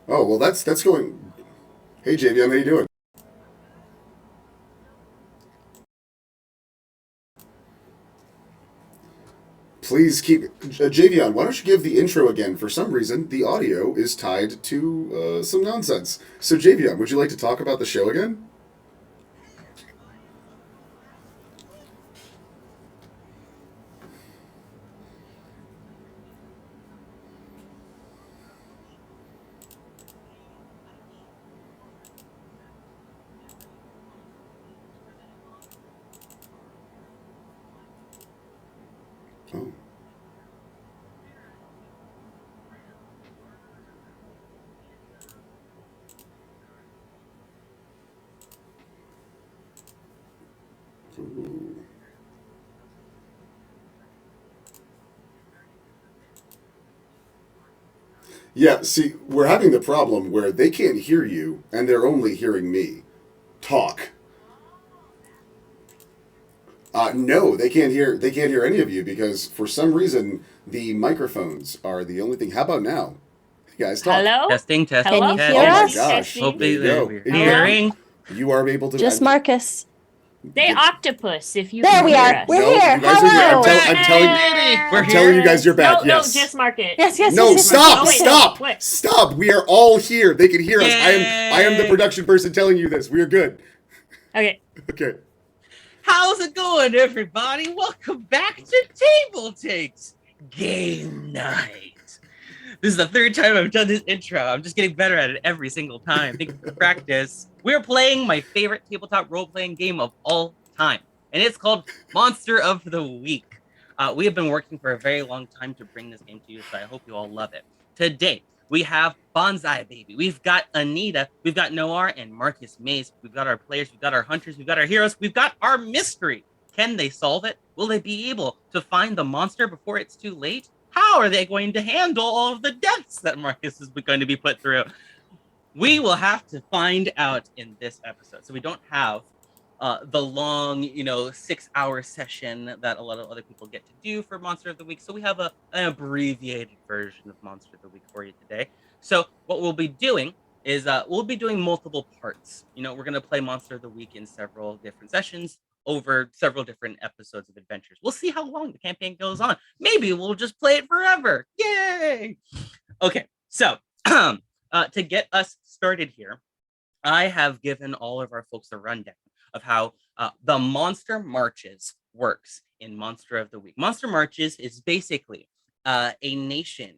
Oh well, that's going. Hey JVM, how you doing? Please keep JVM. Why don't you give the intro again? For some reason, the audio is tied to some nonsense. So JVM, would you like to talk about the show again? Oh. Ooh. Yeah, see, we're having the problem where they can't hear you and they're only hearing me talk. No, they can't hear. They can't hear any of you because for some reason the microphones are the only thing. How about now? You guys talk. Hello? Testing, testing, Can you Hello? hear Oh testing. my us? gosh! Testing. There Hopefully you go. we're You are Hello? hearing. you are able to. Just Marcus. Say Get, octopus if you There can we hear are. us. We're no, here. you guys are here. Hello. I'm telling. Baby, we're I'm telling you guys you're back. No, Yes. just mark it. Yes, yes, No, yes, yes, stop! Oh, yes, wait, yes, Stop! wait. Stop! We are all here. They can hear us. I am the Yay! production person telling you this. We are good. Okay. Okay. How's it going, everybody? Welcome back to TableTakes Game Night. This is the third time I've done this intro. I'm just getting better at it every single time. Thank you for the practice. We're playing my favorite tabletop role-playing game of all time, and it's called Monster of the Week. We have been working for a very long time to bring this game to you, so I hope you all love it. Today, we have Bonsai Baby. We've got Anita. We've got Noir and Marcus Mays. We've got our players. We've got our hunters. We've got our heroes. We've got our mystery. Can they solve it? Will they be able to find the monster before it's too late? How are they going to handle all of the deaths that Marcus is going to be put through? We will have to find out in this episode. So we don't have the long, 6-hour session that a lot of other people get to do for Monster of the Week. So we have an abbreviated version of Monster of the Week for you today. So what we'll be doing is we'll be doing multiple parts. We're going to play Monster of the Week in several different sessions over several different episodes of adventures. We'll see how long the campaign goes on. Maybe we'll just play it forever. Yay! Okay, so to get us started here, I have given all of our folks a rundown of how the Monster Marches works in Monster of the Week. Monster Marches is basically a nation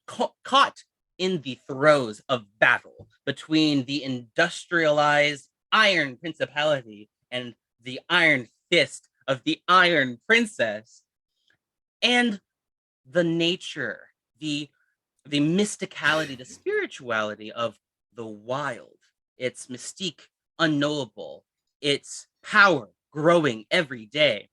caught in the throes of battle between the industrialized Iron Principality and the Iron Fist of the Iron Princess, and the nature, the mysticality, the spirituality of the wild, its mystique unknowable, its power growing every day.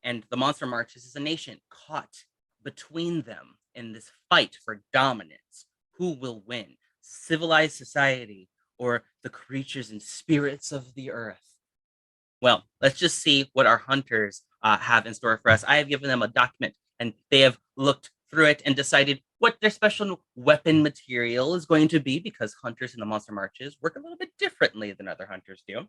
And the Monster Marches is a nation caught between them in this fight for dominance. Who will win? Civilized society or the creatures and spirits of the earth? Well, let's just see what our hunters have in store for us. I have given them a document and they have looked through it and decided what their special weapon material is going to be, because hunters in the Monster Marches work a little bit differently than other hunters do,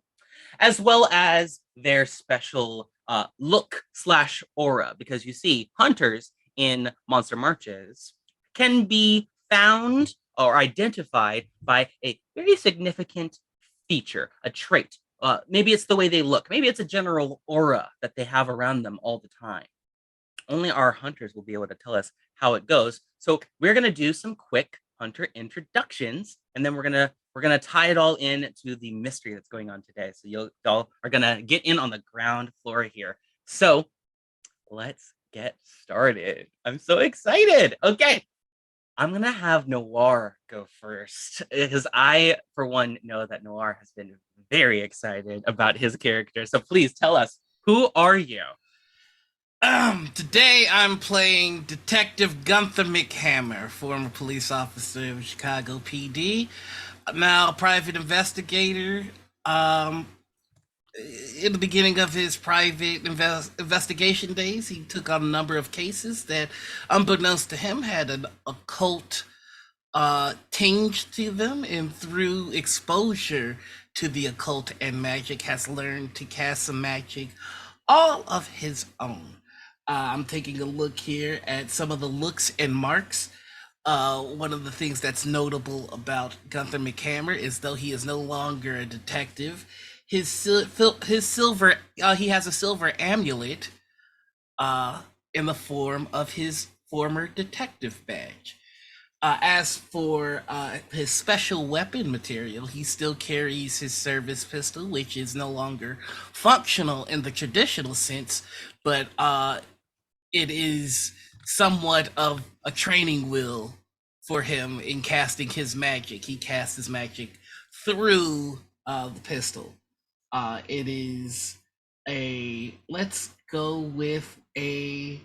as well as their special look slash aura, because you see, hunters in Monster Marches can be found or identified by a very significant feature, a trait. Maybe it's the way they look. Maybe it's a general aura that they have around them all the time. Only our hunters will be able to tell us how it goes. So we're gonna do some quick hunter introductions, and then we're gonna tie it all in to the mystery that's going on today. So y'all are gonna get in on the ground floor here. So let's get started. I'm so excited. Okay. I'm gonna have Noir go first because I, for one, know that Noir has been very excited about his character. So please tell us, who are you? Today I'm playing Detective Gunther McHammer, former police officer of Chicago PD, now a private investigator. Um, in the beginning of his private investigation days, he took on a number of cases that, unbeknownst to him, had an occult tinge to them, and through exposure to the occult and magic, has learned to cast some magic all of his own. I'm taking a look here at some of the looks and marks. One of the things that's notable about Gunther McHammer is, though he is no longer a detective, his silver he has a silver amulet in the form of his former detective badge. As for his special weapon material, he still carries his service pistol, which is no longer functional in the traditional sense, but it is somewhat of a training wheel for him in casting his magic. He casts his magic through the pistol. It is let's go with a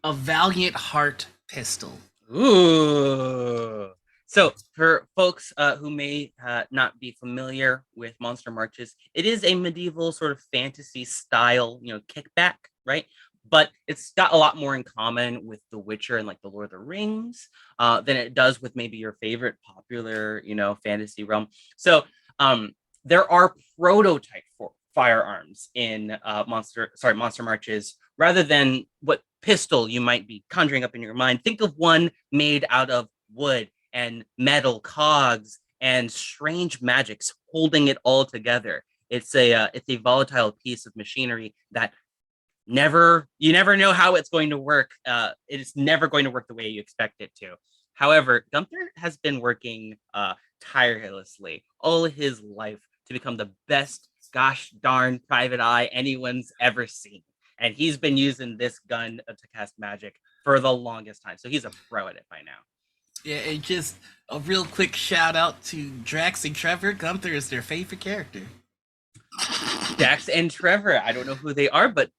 Valiant Heart pistol. Ooh. So for folks who may not be familiar with Monster Marches, it is a medieval sort of fantasy style, kickback, right? But it's got a lot more in common with The Witcher and like The Lord of the Rings than it does with maybe your favorite popular, fantasy realm. So there are prototype firearms in Monster Marches rather than what pistol you might be conjuring up in your mind. Think of one made out of wood and metal cogs and strange magics holding it all together. It's a volatile piece of machinery that you never know how it's going to work. It is never going to work the way you expect it to. However, Gunther has been working tirelessly all his life to become the best gosh darn private eye anyone's ever seen. And he's been using this gun to cast magic for the longest time. So he's a pro at it by now. Yeah, and just a real quick shout out to Drax and Trevor. Gunther is their favorite character. Drax and Trevor. I don't know who they are, but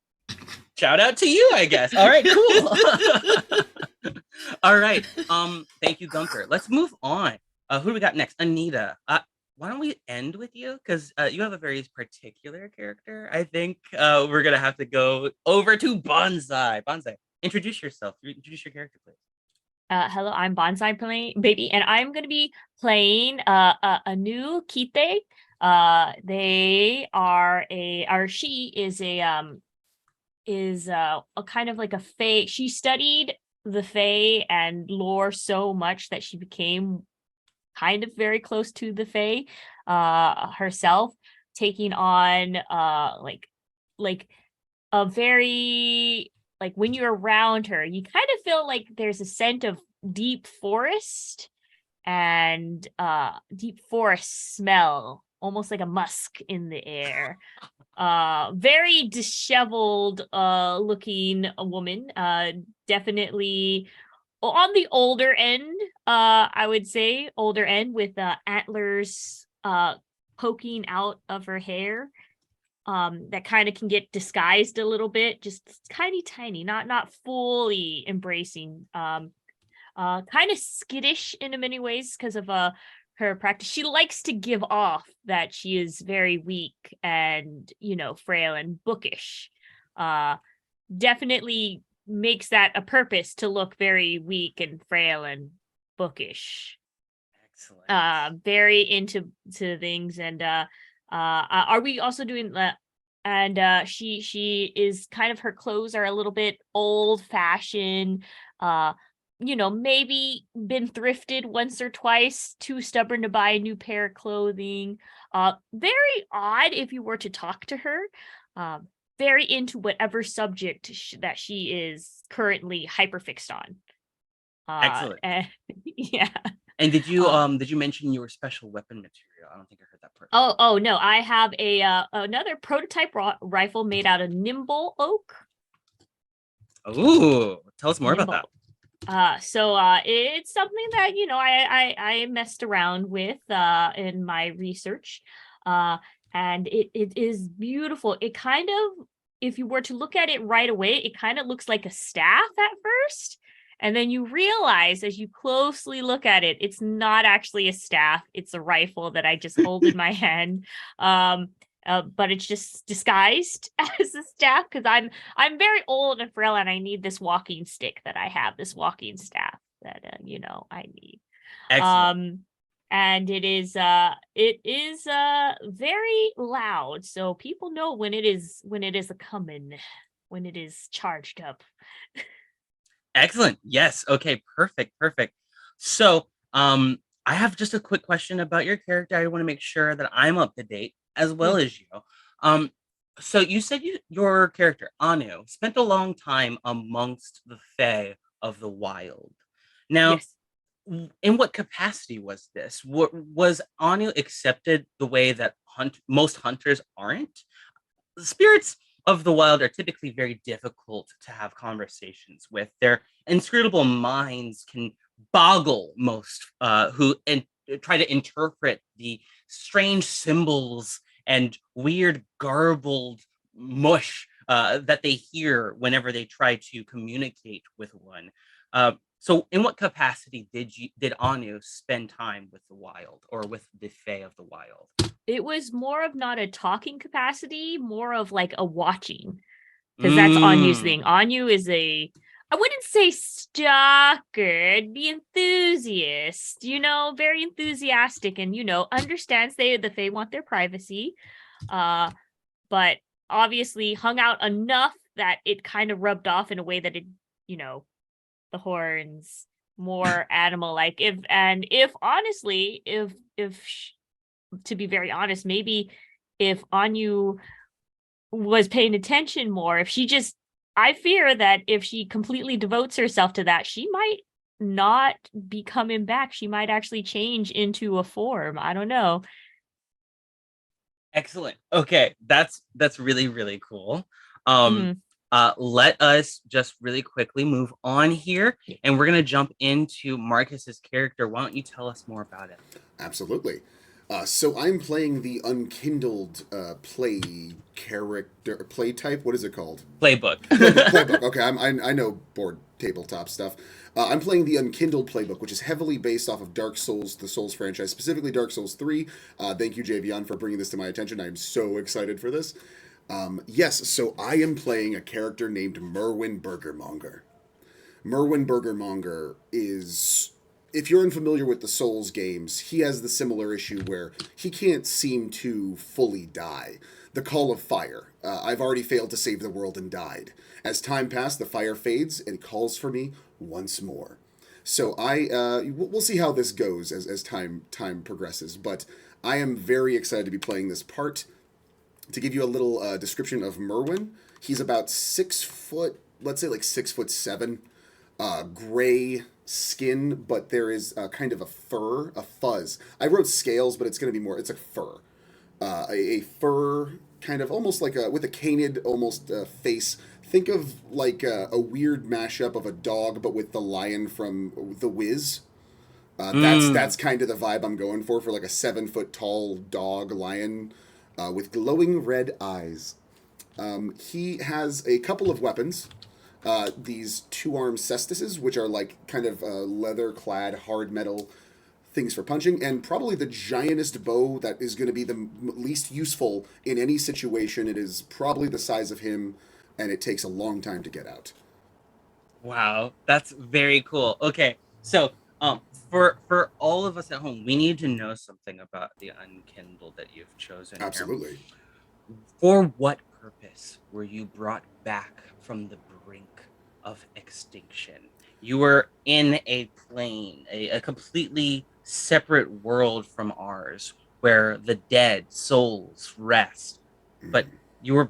shout out to you, I guess. All right, cool. All right. Thank you, Gunther. Let's move on. Who do we got next? Anita. Why don't we end with you? Because you have a very particular character. I think we're gonna have to go over to Bonsai. Bonsai, introduce yourself. Introduce your character, please. Hello, I'm Bonsai Baby, and I'm going to be playing a new Kite. They are she is a kind of like a fae. She studied the fae and lore so much that she became kind of very close to the fae herself, taking on like a very, like, when you're around her, you kind of feel like there's a scent of deep forest and deep forest smell, almost like a musk in the air. Very disheveled looking woman, definitely on the older end, I would say older end, with antlers poking out of her hair. That kind of can get disguised a little bit, just tiny, not fully embracing. Kind of skittish in many ways because of her practice. She likes to give off that she is very weak and, frail and bookish. Definitely makes that a purpose to look very weak and frail and bookish. Excellent. Very into things. And are we also doing that? And she is kind of, her clothes are a little bit old fashioned, maybe been thrifted once or twice, too stubborn to buy a new pair of clothing. Very odd if you were to talk to her. Very into whatever subject that she is currently hyperfixed on. Excellent. Yeah. And did you mention your special weapon material? I don't think I heard that part. Oh no, I have another prototype rifle made out of nimble oak. Ooh, tell us more about that. So it's something that I messed around with in my research. and it is beautiful. It kind of, if you were to look at it right away, it kind of looks like a staff at first. And then you realize as you closely look at it, it's not actually a staff. It's a rifle that I just hold in my hand. But it's just disguised as a staff because I'm very old and frail, and I need this walking stick that I have, this walking staff that I need. Excellent. And it is very loud, so people know when it is a coming, when it is charged up. Excellent. Yes. Okay. Perfect. Perfect. So, I have just a quick question about your character. I want to make sure that I'm up to date as well as you. Um, so you said your character Anu spent a long time amongst the Fae of the Wild. Now, Yes. in what capacity was this? What was Anu accepted the way that most hunters aren't? Spirits of the wild are typically very difficult to have conversations with. Their inscrutable minds can boggle most who and try to interpret the strange symbols and weird garbled mush that they hear whenever they try to communicate with one. So in what capacity did Anu spend time with the wild or with the Fae of the wild? It was more of not a talking capacity, more of like a watching, because that's Anyu's thing. Anu is I wouldn't say stalker, I'd be enthusiast, very enthusiastic and, understands the Fae want their privacy, but obviously hung out enough that it kind of rubbed off in a way that it, the horns, more animal-like. If honestly, to be very honest, maybe if Anu was paying attention more, I fear that if she completely devotes herself to that, she might not be coming back. She might actually change into a form. I don't know. Excellent. Okay, that's really, really cool. Mhm. Let us just really quickly move on here, and we're gonna jump into Marcus's character. Why don't you tell us more about it? Absolutely. So I'm playing the unkindled play type. What is it called? Playbook. Playbook. Okay, I know board tabletop stuff. I'm playing the Unkindled playbook, which is heavily based off of Dark Souls, the Souls franchise, specifically Dark Souls 3. Thank you, Javion, for bringing this to my attention. I am so excited for this. Yes, so I am playing a character named Merwin Burgermonger. Merwin Burgermonger is, if you're unfamiliar with the Souls games, he has the similar issue where he can't seem to fully die. The Call of Fire. I've already failed to save the world and died. As time passed, the fire fades and it calls for me once more. So we'll see how this goes as time progresses. But I am very excited to be playing this part. To give you a little description of Merwin, he's about 6 foot, let's say like 6'7", gray skin, but there is kind of a fuzz. I wrote scales, but it's going to be more, it's a fur. A fur, kind of almost like with a canid almost face. Think of like a weird mashup of a dog, but with the lion from The Wiz. That's kind of the vibe I'm going for like a 7-foot tall dog lion with glowing red eyes. He has a couple of weapons. These 2-armed cestises, which are like kind of leather-clad hard metal things for punching, and probably the giantest bow that is going to be the least useful in any situation. It is probably the size of him, and it takes a long time to get out. Wow, that's very cool. Okay, so for all of us at home, we need to know something about the Unkindled that you've chosen. Absolutely. Here. For what purpose were you brought back from the brink of extinction? You were in a plane, a completely separate world from ours, where the dead souls rest, but you were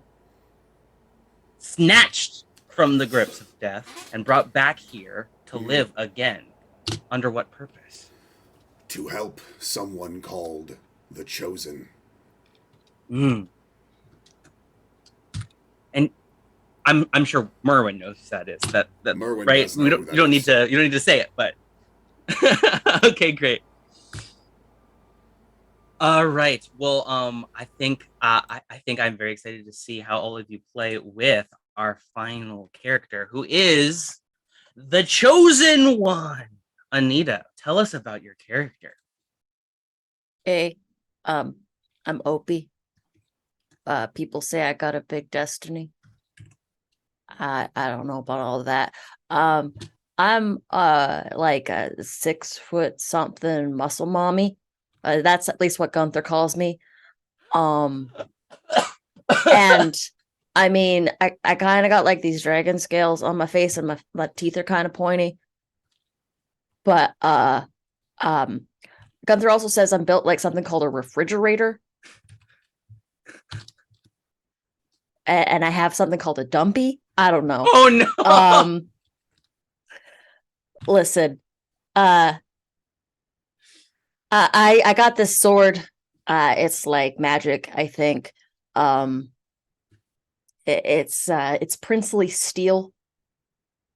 snatched from the grips of death and brought back here to live again. Under what purpose? To help someone called the Chosen. And I'm sure Merwin knows who that is. That Merwin right? does know You who don't that need is. to say it, but okay, great. All right. Well, I think I'm very excited to see how all of you play with our final character, who is the chosen one. Anita, tell us about your character. Hey, um, I'm Opie. People say I got a big destiny. I don't know about all of that. Um, I'm like a 6 foot something muscle mommy. That's at least what Gunther calls me. Um, and I mean, I kind of got like these dragon scales on my face, and my teeth are kind of pointy. But um, Gunther also says I'm built like something called a refrigerator. And I have something called a dumpy. I don't know. Oh no! Listen, uh, I got this sword. It's like magic, I think. It's princely steel,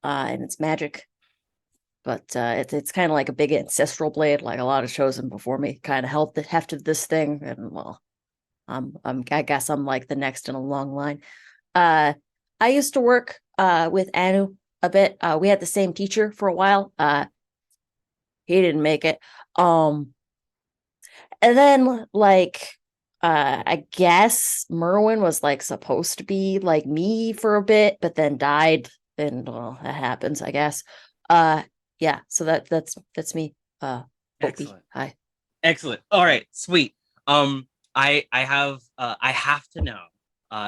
and it's magic. But it's kind of like a big ancestral blade, like a lot of chosen before me kind of held the heft of this thing, and well, I guess I'm like the next in a long line. I used to work with Anu a bit. We had the same teacher for a while. He didn't make it. And then like I guess Merwin was like supposed to be like me for a bit, but then died, and well, that happens, I guess. Yeah, so that's me. Opie. Excellent. Hi. Excellent. All right, sweet. I have to know,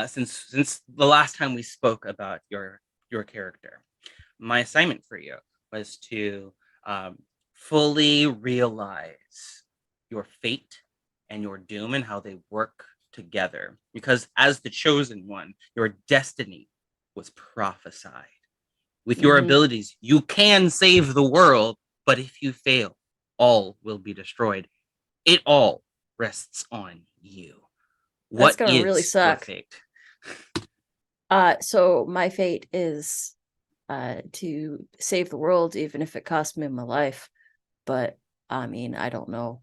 since the last time we spoke about your character, my assignment for you was to fully realize your fate and your doom and how they work together. Because as the chosen one, your destiny was prophesied. With your Mhm. abilities, you can save the world, but if you fail, all will be destroyed. It all rests on you. That's What gonna really is your suck. fate? So my fate is to save the world, even if it costs me my life. But I mean, I don't know.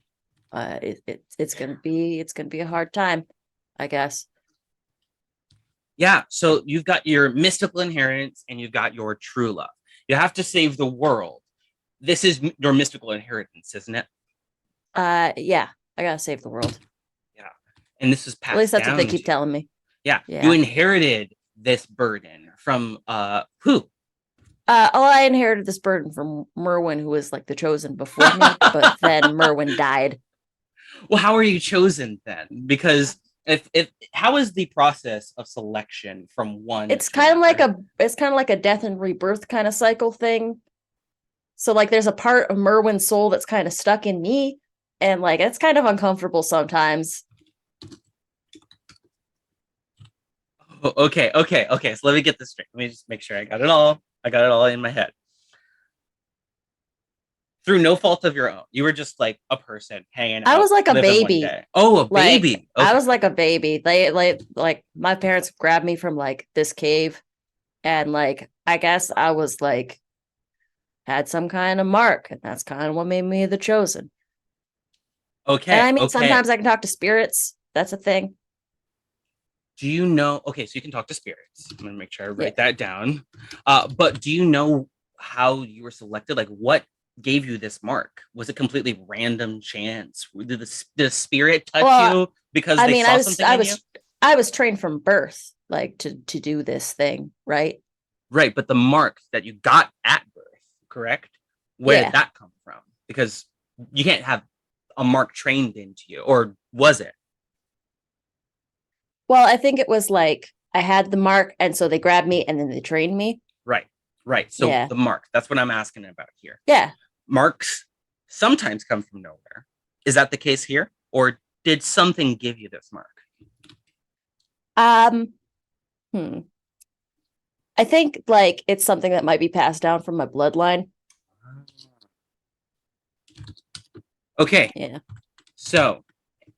It's gonna be a hard time, I guess. Yeah, so you've got your mystical inheritance and you've got your true love. You have to save the world. This is your mystical inheritance, isn't it? Yeah, I gotta save the world. Yeah. And this is At least passed that's what they down keep to you. telling me. Yeah. You Yeah. inherited this burden from who? I inherited this burden from Merwin, who was like the chosen before me, but then Merwin died. Well, how are you chosen then? Because if how is the process of selection from one It's to kind of like another? a death and rebirth kind of cycle thing. So like there's a part of Merwin's soul that's kind of stuck in me, and like it's kind of uncomfortable sometimes. Oh, okay. So let me get this straight. Let me just make sure I got it all. I got it all in my head. Through no fault of your own, you were just like a person hanging I out, was like a living one baby. day. Oh, a Like baby. I Okay. was like a baby. They like my parents grabbed me from like this cave, and like I guess I was like had some kind of mark, and that's kind of what made me the chosen. And Okay. I mean, Okay. sometimes I can talk to spirits. That's a thing. Do you know? Okay, so you can talk to spirits. I'm gonna make sure I Yeah. write that down. But do you know how you were selected? Like, what gave you this mark? Was it completely random chance? Did the spirit touch Well, you because I they mean, saw something in you? I was trained from birth, like to do this thing, right? Right, but the mark that you got at birth, correct? Where did Yeah. that come from? Because you can't have a mark trained into you, or was it? Well, I think it was like I had the mark, and so they grabbed me, and then they trained me. Right, right. So Yeah. the mark, that's what I'm asking about here. Yeah. Marks sometimes come from nowhere. Is that the case here? Or did something give you this mark? Um. Hmm. I think like it's something that might be passed down from my bloodline. Okay, Yeah. so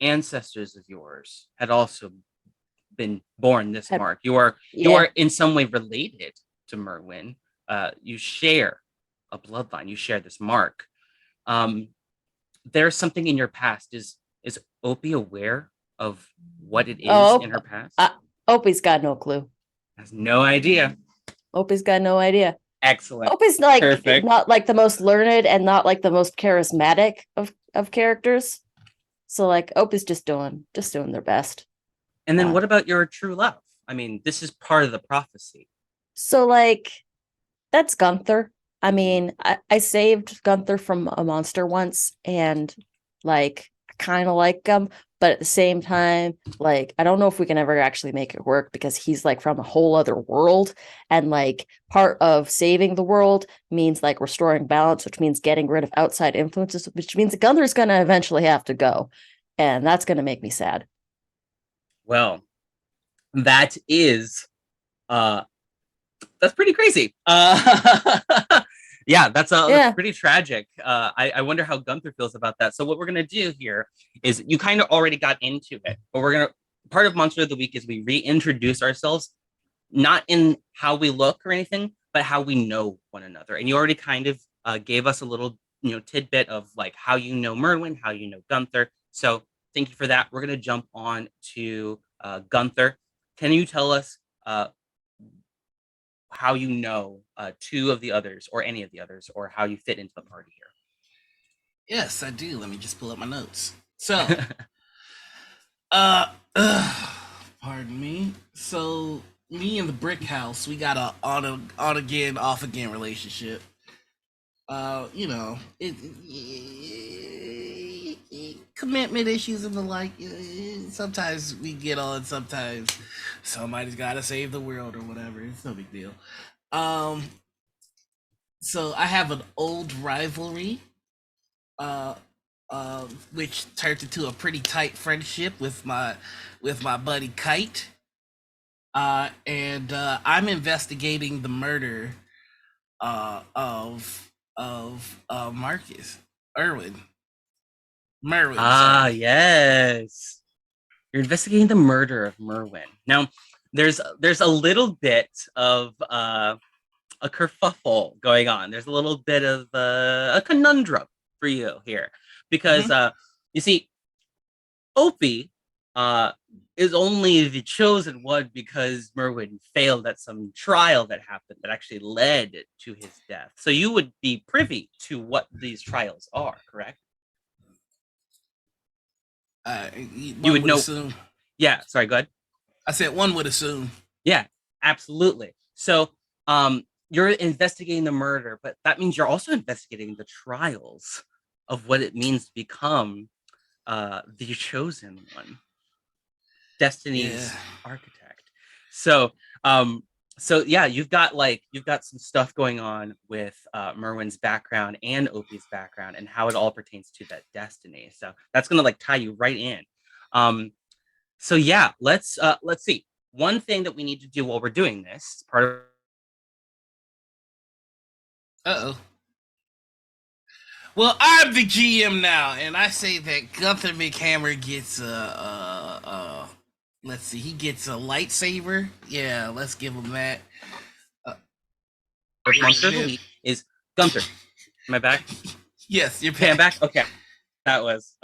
ancestors of yours had also been born this Have- mark. You Yeah. are in some way related to Merwin. You share a bloodline. You share this mark. Um, there's something in your past. Is Opie aware of what it is Oh, in her past? Opie's got no clue. Has no idea. Opie's got no idea. Excellent. Opie's like Perfect. not like the most learned and not like the most charismatic of characters. So like Opie's just doing their best. And then what about your true love? I mean, this is part of the prophecy. So like that's Gunther. I mean, I saved Gunther from a monster once, and like I kind of like him, but at the same time, like I don't know if we can ever actually make it work because he's like from a whole other world, and like part of saving the world means like restoring balance, which means getting rid of outside influences, which means Gunther's gonna eventually have to go, and that's gonna make me sad. Well, that is that's pretty crazy. Yeah, that's pretty tragic. I wonder how Gunther feels about that. So what we're gonna do here is you kind of already got into it, but we're gonna part of Monster of the Week is we reintroduce ourselves, not in how we look or anything, but how we know one another. And you already kind of gave us a little tidbit of like how you know Merwin, how you know Gunther. So thank you for that. We're gonna jump on to Gunther. Can you tell us how you know two of the others or any of the others or how you fit into the party here? Yes, I do. Let me just pull up my notes. So, pardon me. So, me and the brick house, we got a on again, off again relationship. Commitment issues and the like. Sometimes we get on, sometimes somebody's got to save the world or whatever. It's no big deal. So I have an old rivalry, which turned into a pretty tight friendship with my buddy Kite. And I'm investigating the murder of Marcus Merwin. Sorry. Yes, you're investigating the murder of Merwin. Now, there's a little bit of a kerfuffle going on. There's a little bit of a conundrum for you here because you see, Opie is only the chosen one because Merwin failed at some trial that happened that actually led to his death. So you would be privy to what these trials are, correct? You would know. Assume. Yeah, sorry, go ahead. I said one would assume. Yeah, absolutely. So you're investigating the murder, but that means you're also investigating the trials of what it means to become the chosen one, Destiny's architect. So yeah, you've got some stuff going on with Merwin's background and Opie's background and how it all pertains to that destiny. So that's gonna like tie you right in. So yeah, let's see. One thing that we need to do while we're doing this, part of Well, I'm the GM now, and I say that Gunther McHammer gets let's see, he gets a lightsaber. Yeah, let's give him that. Monster of the Week is Gunther. Am I back? Yes, you're back. Okay, I'm back. Okay, that was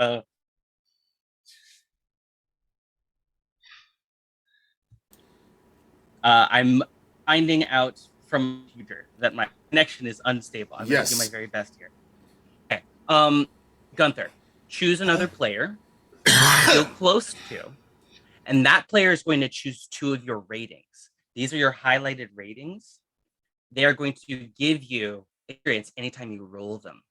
I'm finding out from the computer that my connection is unstable. I'm going to do my very best here. Okay. Gunther, choose another player feel close to, and that player is going to choose two of your ratings. These are your highlighted ratings. They are going to give you experience anytime you roll them.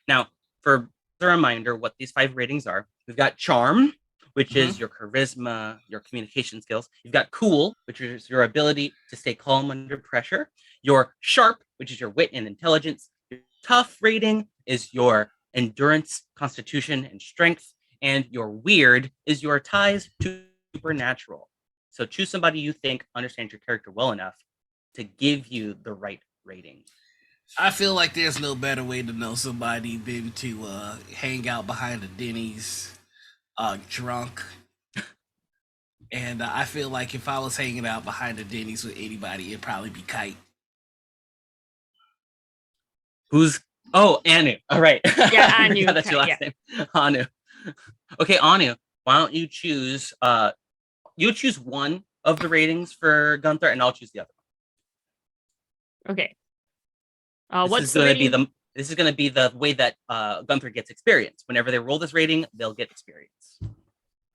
Now, for a reminder, what these 5 ratings are, we've got charm, which is your charisma, your communication skills. You've got cool, which is your ability to stay calm under pressure. Your sharp, which is your wit and intelligence. Your tough rating is your endurance, constitution, and strength. And your weird is your ties to supernatural. So choose somebody you think understands your character well enough to give you the right rating. I feel like there's no better way to know somebody than to hang out behind a Denny's drunk. And I feel like if I was hanging out behind a Denny's with anybody, it'd probably be Kite. Anu. All right. Yeah, Anu. That's your last name. Anu. Okay, Anu, why don't you choose one of the ratings for Gunther, and I'll choose the other. Okay. This What's is the going to be rating? this is going to be the way that Gunther gets experience. Whenever they roll this rating, they'll get experience.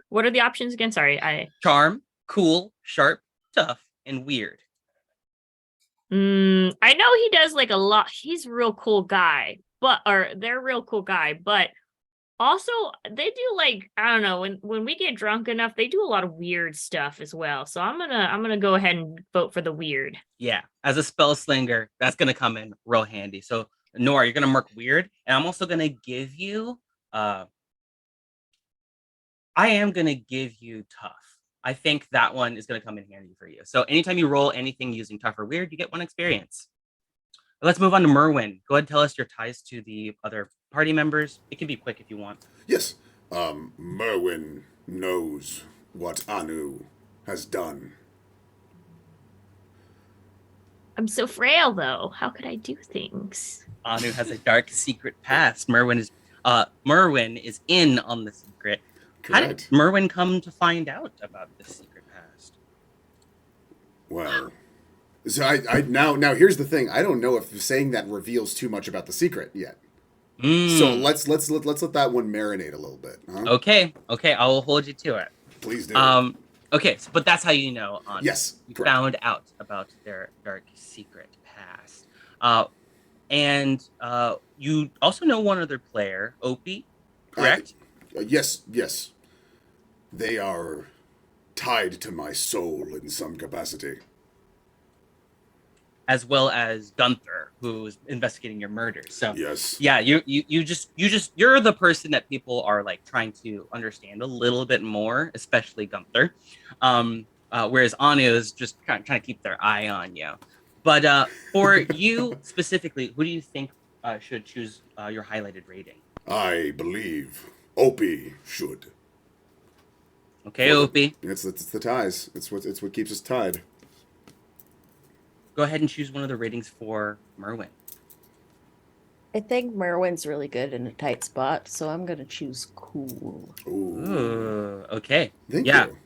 What are the options again? Sorry, Charm, cool, sharp, tough, and weird. I know he does like a lot. He's a real cool guy, they're a real cool guy, but also they do like, I don't know, when we get drunk enough, they do a lot of weird stuff as well. So I'm gonna go ahead and vote for the weird. Yeah, as a spell slinger, that's going to come in real handy. So, Nora, you're going to mark weird, and I'm also going to give you I am going to give you tough. I think that one is going to come in handy for you. So anytime you roll anything using tough or weird, you get one experience. Let's move on to Merwin. Go ahead and tell us your ties to the other party members. It can be quick if you want. Yes. Merwin knows what Anu has done. I'm so frail though. How could I do things? Anu has a dark secret past. Merwin is in on the secret. How did Correct. Merwin come to find out about this secret past? Well, so I now here's the thing. I don't know if saying that reveals too much about the secret yet. So let's let that one marinate a little bit. Huh? Okay, I will hold you to it. Please do. Okay, but that's how you know. Yes, you correct. found out about their dark secret past, and you also know one other player, Opie, correct? Yes. They are tied to my soul in some capacity. As well as Gunther, who's investigating your murders. So Yes. yeah, you're the person that people are like trying to understand a little bit more, especially Gunther. Whereas Anu is just kind of trying to keep their eye on you. But for you specifically, who do you think should choose your highlighted rating? I believe Opie should. Okay, Opie. It's the ties. It's what keeps us tied. Go ahead and choose one of the ratings for Merwin. I think Merwin's really good in a tight spot, so I'm gonna choose cool. Ooh, okay. Thank you.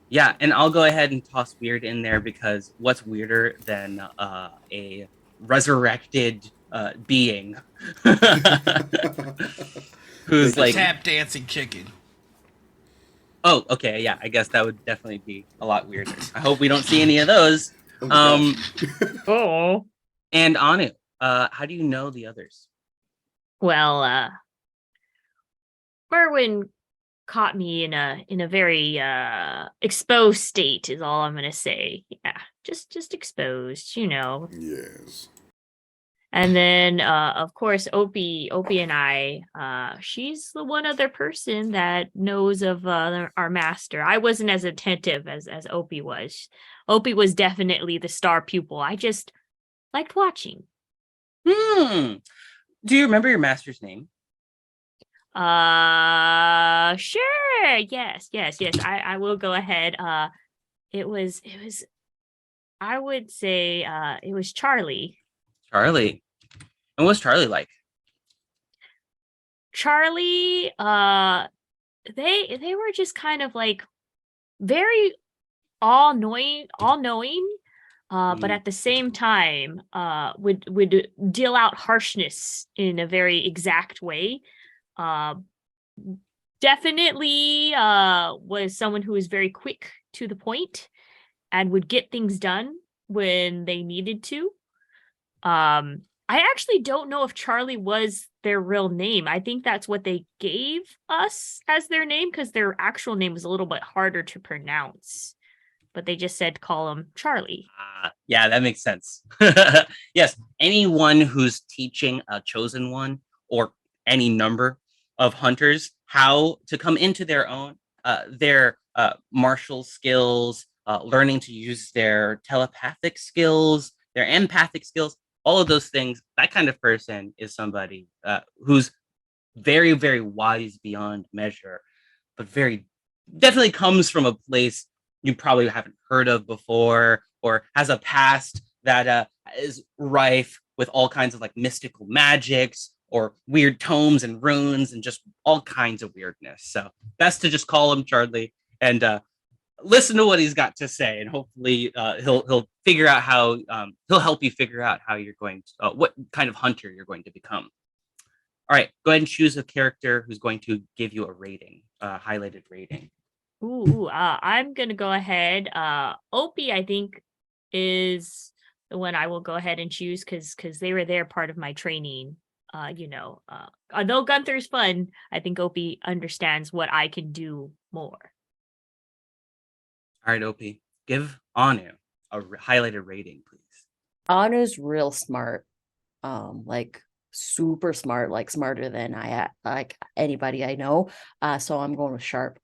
Yeah, and I'll go ahead and toss weird in there because what's weirder than a resurrected being who's like tap dancing chicken. Oh, okay, yeah. I guess that would definitely be a lot weirder. I hope we don't see any of those. Oh. And Anu, how do you know the others? Well, Merwin caught me in a very exposed state is all I'm gonna say. Yeah, just exposed, you know. Yes. And then of course Opie and I, she's the one other person that knows of our master. I wasn't as attentive as Opie was. Opie was definitely the star pupil. I just liked watching. Do you remember your master's name? Sure. Yes. I will go ahead. It was I would say it was Charlie. Charlie. And what's Charlie like? Charlie, they were just kind of like very all-knowing, but at the same time, would deal out harshness in a very exact way. Definitely was someone who was very quick to the point and would get things done when they needed to. I actually don't know if Charlie was their real name. I think that's what they gave us as their name because their actual name was a little bit harder to pronounce. But they just said call him Charlie. Yeah, that makes sense. Yes, anyone who's teaching a chosen one or any number of hunters how to come into their own, their martial skills, learning to use their telepathic skills, their empathic skills, all of those things, that kind of person is somebody who's very, very wise beyond measure, but very definitely comes from a place you probably haven't heard of before, or has a past that is rife with all kinds of like mystical magics or weird tomes and runes and just all kinds of weirdness. So best to just call him Charlie and listen to what he's got to say, and hopefully he'll figure out how he'll help you figure out how you're going to what kind of hunter you're going to become. All right, go ahead and choose a character who's going to give you a rating, highlighted rating. I'm gonna go ahead. Opie, I think, is the one I will go ahead and choose because they were there part of my training. Although Gunther's fun, I think Opie understands what I can do more. All right, Opie, give Anu a highlighted rating, please. Anu's real smart. Like super smart, like smarter than like anybody I know. So I'm going with sharp.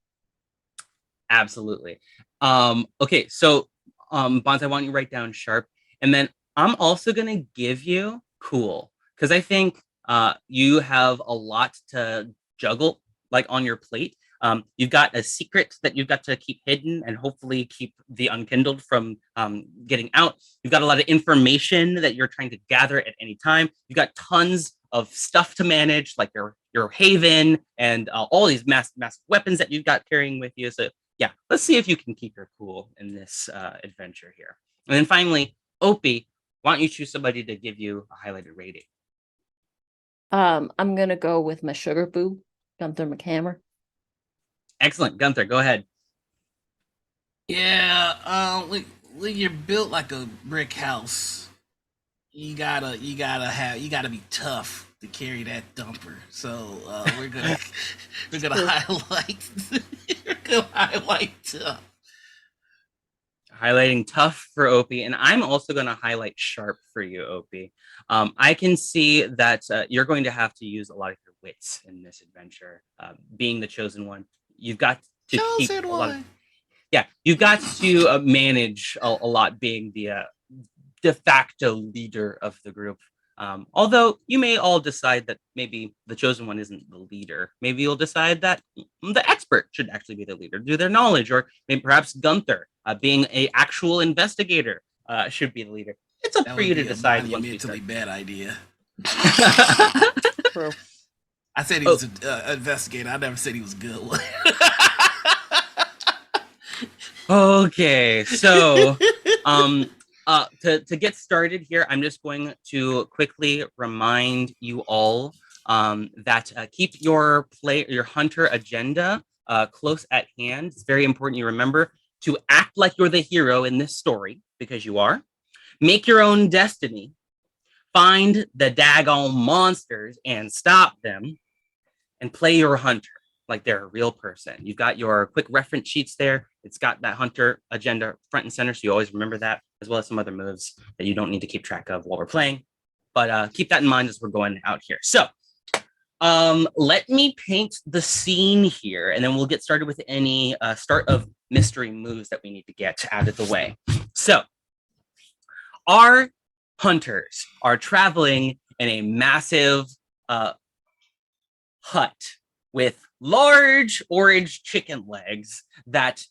Absolutely. Okay, so Bonds, I want you to write down sharp, and then I'm also gonna give you cool because I think you have a lot to juggle like on your plate. You've got a secret that you've got to keep hidden and hopefully keep the unkindled from getting out. You've got a lot of information that you're trying to gather at any time. You've got tons of stuff to manage, like your haven and all these massive weapons that you've got carrying with you. So yeah, let's see if you can keep your cool in this adventure here. And then finally, Opie, why don't you choose somebody to give you a highlighted rating? I'm gonna go with my sugar boo, Gunther McHammer. Excellent, Gunther, go ahead. Yeah, when you're built like a brick house, you gotta be tough to carry that dumper. So we're gonna highlight tough. Highlighting tough for Opie, and I'm also going to highlight sharp for you, Opie. I can see that you're going to have to use a lot of your wits in this adventure. Being the chosen one, you've got to keep a lot of, you've got to manage a lot, being the de facto leader of the group. Although you may all decide that maybe the chosen one isn't the leader. Maybe you'll decide that the expert should actually be the leader due to their knowledge, or maybe perhaps Gunther, being an actual investigator, should be the leader. It's up for you to decide. Monumentally bad idea. True. I said he was an investigator. I never said he was a good one. Okay, so to get started here, I'm just going to quickly remind you all that keep your hunter agenda close at hand. It's very important you remember to act like you're the hero in this story, because you are. Make your own destiny. Find the daggone monsters and stop them, and play your hunter like they're a real person. You've got your quick reference sheets there. It's got that hunter agenda front and center, so you always remember that, as well as some other moves that you don't need to keep track of while we're playing. But keep that in mind as we're going out here. So let me paint the scene here, and then we'll get started with any start of mystery moves that we need to get out of the way. So our hunters are traveling in a massive hut with large orange chicken legs that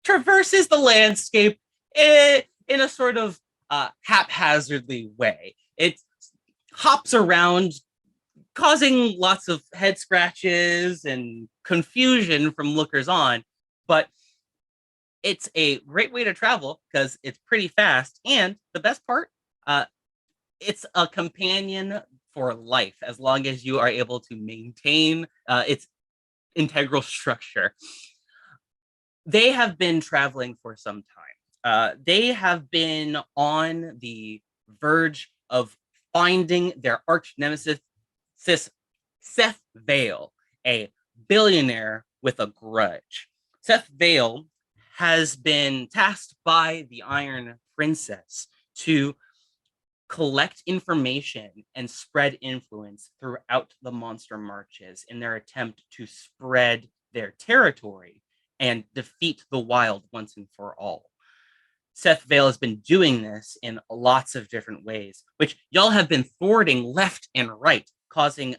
traverses the landscape in a sort of haphazardly way. It hops around, causing lots of head scratches and confusion from lookers on, but it's a great way to travel because it's pretty fast, and the best part, it's a companion for life as long as you are able to maintain its integral structure. They have been traveling for some time. They have been on the verge of finding their arch nemesis, Seth Vale, a billionaire with a grudge. Seth Vale has been tasked by the Iron Princess to collect information and spread influence throughout the monster marches in their attempt to spread their territory and defeat the wild once and for all. Seth Vale has been doing this in lots of different ways, which y'all have been thwarting left and right, causing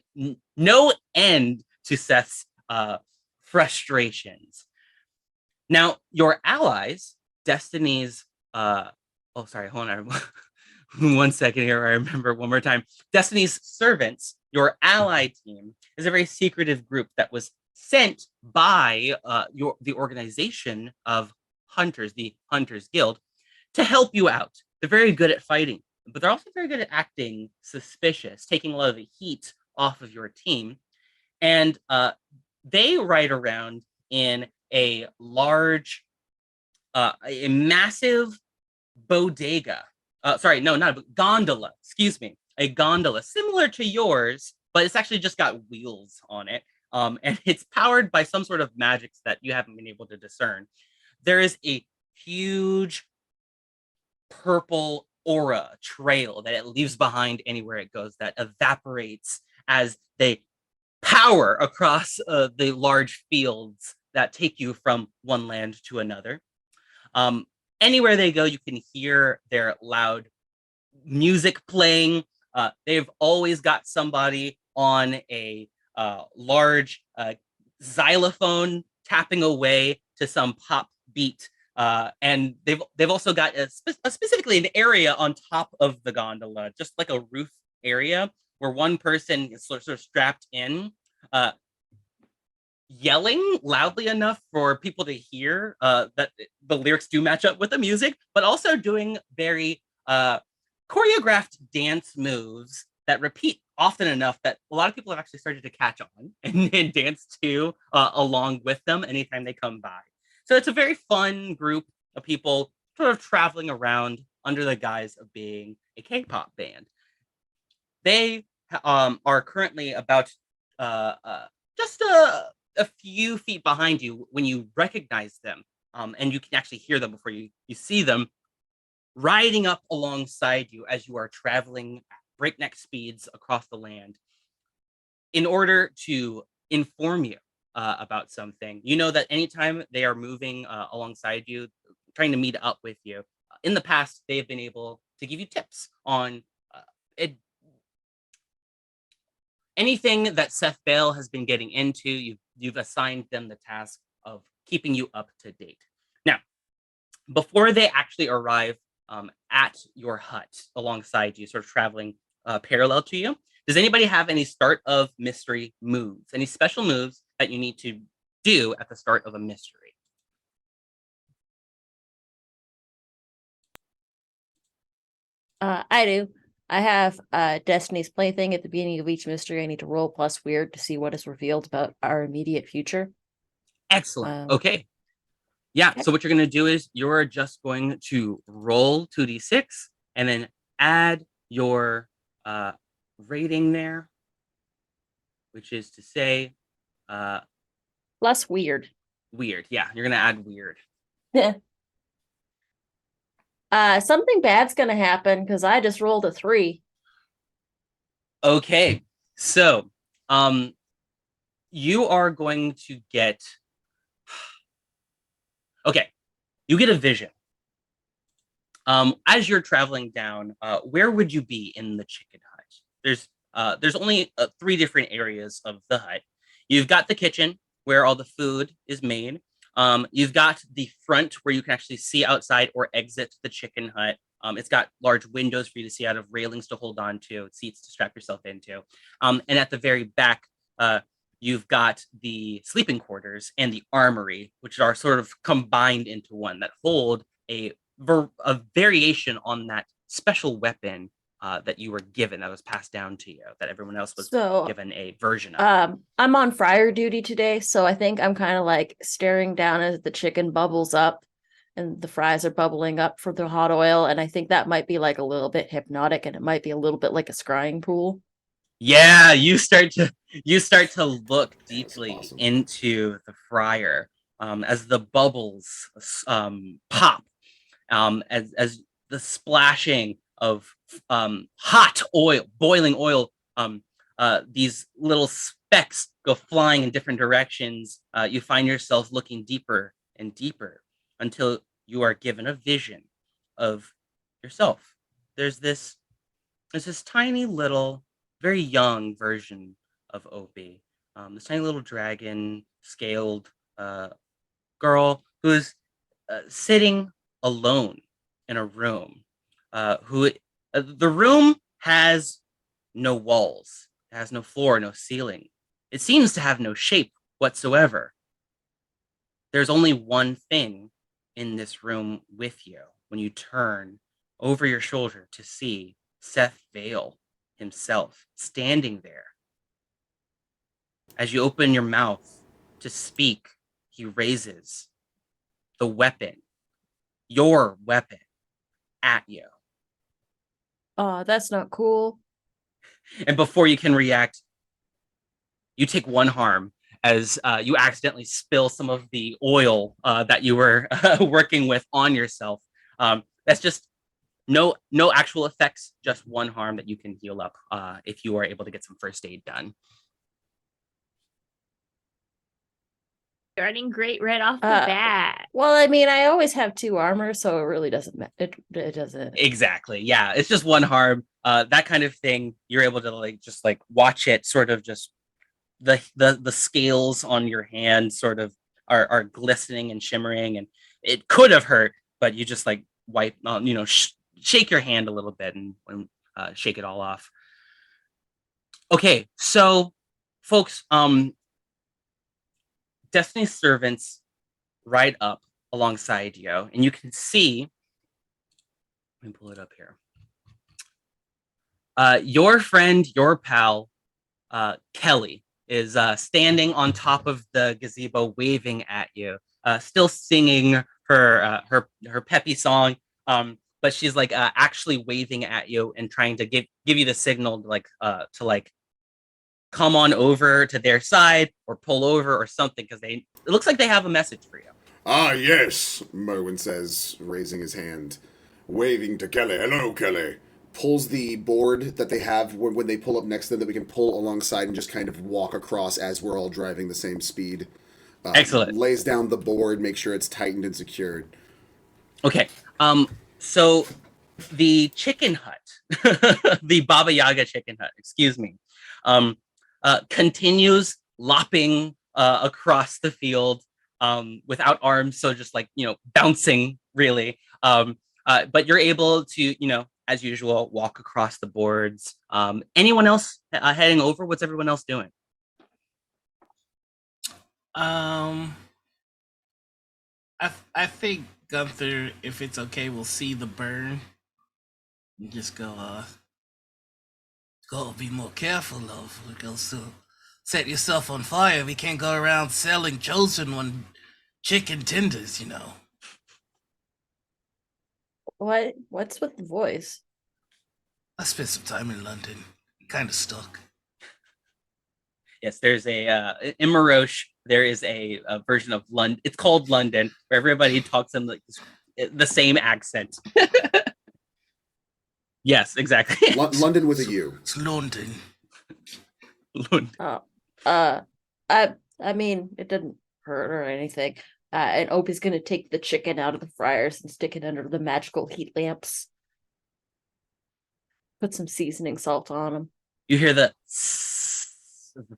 no end to Seth's frustrations. Now, your allies, Destiny's, hold on. 1 second here. I remember one more time. Destiny's Servants, your ally team, is a very secretive group that was sent by the organization of hunters, the Hunters Guild, to help you out. They're very good at fighting, but they're also very good at acting suspicious, taking a lot of the heat off of your team. And they ride around in a massive bodega. Sorry, no, not a gondola. Excuse me, a gondola similar to yours, but it's actually just got wheels on it, and it's powered by some sort of magics that you haven't been able to discern. There is a huge purple aura trail that it leaves behind anywhere it goes that evaporates as they power across the large fields that take you from one land to another. Anywhere they go, you can hear their loud music playing. They've always got somebody on a large xylophone tapping away to some pop beat. And they've also got specifically an area on top of the gondola, just like a roof area where one person is sort of strapped in, yelling loudly enough for people to hear that the lyrics do match up with the music, but also doing very choreographed dance moves that repeat often enough that a lot of people have actually started to catch on and dance to along with them anytime they come by. So it's a very fun group of people sort of traveling around under the guise of being a K-pop band. They are currently about just a few feet behind you when you recognize them, and you can actually hear them before you see them riding up alongside you as you are traveling at breakneck speeds across the land in order to inform you about something. You know that anytime they are moving alongside you, trying to meet up with you, in the past, they have been able to give you tips on anything that Seth Bale has been getting into. You've assigned them the task of keeping you up to date. Now, before they actually arrive at your hut alongside you, sort of traveling parallel to you, does anybody have any start of mystery moves? Any special moves that you need to do at the start of a mystery? I do. I have Destiny's Plaything at the beginning of each mystery. I need to roll plus weird to see what is revealed about our immediate future. Excellent. Okay. Yeah. So what you're going to do is you're just going to roll 2d6 and then add your rating there, which is to say plus weird. Weird. Yeah. You're going to add weird. Yeah. Something bad's gonna happen because I just rolled a 3. Okay, so you are going to get okay, you get a vision. As you're traveling down, where would you be in the chicken hut? There's only 3 different areas of the hut. You've got the kitchen where all the food is made. You've got the front where you can actually see outside or exit the chicken hut. It's got large windows for you to see out of, railings to hold on to, seats to strap yourself into. And at the very back, you've got the sleeping quarters and the armory, which are sort of combined into one that hold a variation on that special weapon that you were given, that was passed down to you, that everyone else was given a version of. I'm on fryer duty today, so I think I'm kind of like staring down as the chicken bubbles up and the fries are bubbling up for the hot oil, and I think that might be like a little bit hypnotic, and it might be a little bit like a scrying pool. Yeah, you start to look deeply into the fryer as the bubbles pop, as the splashing of hot oil, boiling oil, these little specks go flying in different directions. You find yourself looking deeper and deeper until you are given a vision of yourself. There's this tiny little, very young version of Opie, this tiny little dragon scaled girl who's sitting alone in a room, who The room has no walls, it has no floor, no ceiling. It seems to have no shape whatsoever. There's only one thing in this room with you when you turn over your shoulder to see Seth Vale himself standing there. As you open your mouth to speak, he raises the weapon, your weapon, at you. Oh, that's not cool. And before you can react, you take one harm as you accidentally spill some of the oil that you were working with on yourself. That's just no actual effects, just one harm that you can heal up if you are able to get some first aid done. Starting great right off the bat. Well, I mean, I always have 2 armor, so it really doesn't matter. It doesn't. Exactly. Yeah, it's just one harm. That kind of thing. You're able to just watch it sort of just the scales on your hand sort of are glistening and shimmering, and it could have hurt, but you just wipe, shake your hand a little bit and shake it all off. Okay, so folks, Destiny's servants ride up alongside you, and you can see. Let me pull it up here. Your friend, your pal, Kelly, is standing on top of the gazebo, waving at you, still singing her peppy song, but she's actually waving at you and trying to give you the signal to come on over to their side or pull over or something, because it looks like they have a message for you. Ah, yes, Merwin says, raising his hand, waving to Kelly. Hello, Kelly. Pulls the board that they have when they pull up next to them that we can pull alongside and just kind of walk across as we're all driving the same speed. Excellent. Lays down the board, make sure it's tightened and secured. Okay. So the chicken hut, the Baba Yaga chicken hut, excuse me, continues lopping across the field without arms, so just bouncing really. But you're able to, as usual, walk across the boards. Anyone else heading over? What's everyone else doing? I think Gunther, if it's okay, will see the burn and just go be more careful, love. We go to set yourself on fire. We can't go around selling chosen one chicken tenders, What's with the voice? I spent some time in London. Kind of stuck. Yes, there's in Maroche, there is a version of London. It's called London, where everybody talks in the same accent. Yes, exactly. London with a U. It's London. Oh, I mean, it didn't hurt or anything. And Opie's gonna take the chicken out of the fryers and stick it under the magical heat lamps. Put some seasoning salt on them. You hear the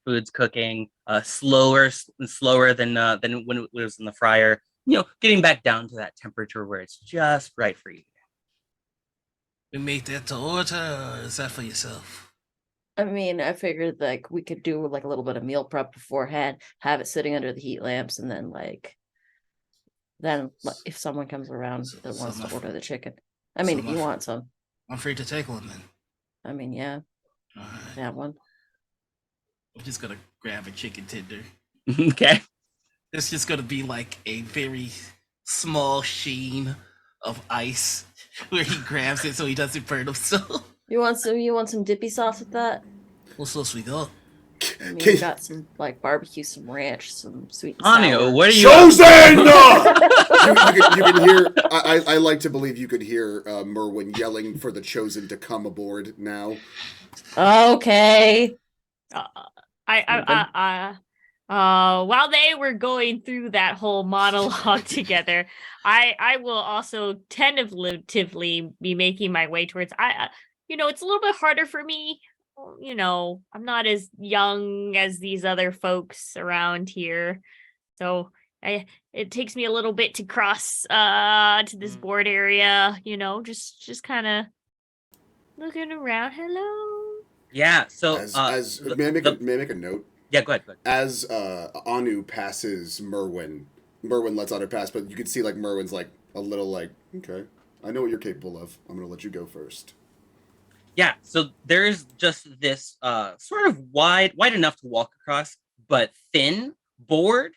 food's cooking, slower than when it was in the fryer. Getting back down to that temperature where it's just right for you. We make that to order, or is that for yourself? I mean, I figured we could do a little bit of meal prep beforehand, have it sitting under the heat lamps, and then if someone comes around that wants to order the chicken. I mean, if you want some. I'm free to take one then. I mean, yeah. All right. That one. I'm just gonna grab a chicken tender. Okay. It's just gonna be a very small sheen of ice where he grabs it so he doesn't burn himself. You want some dippy sauce with that? What sauce we got? I mean, we got some barbecue, some ranch, some sweet and Anio, sour. what are you? Chosen! You can hear. I like to believe you could hear Merwin yelling for the chosen to come aboard now. Okay. While they were going through that whole monologue together, I will also tentatively be making my way towards. It's a little bit harder for me. I'm not as young as these other folks around here, so it takes me a little bit to cross to this board area. Just kind of Looking around. Hello. Yeah. So As may I make may I make a note? yeah, go ahead. Go ahead. As Anu passes Merwin, Merwin lets Anu pass, but you can see like Merwin's like a little like, okay, I know what you're capable of. I'm gonna let you go first. Yeah, so there's just this sort of wide enough to walk across, but thin board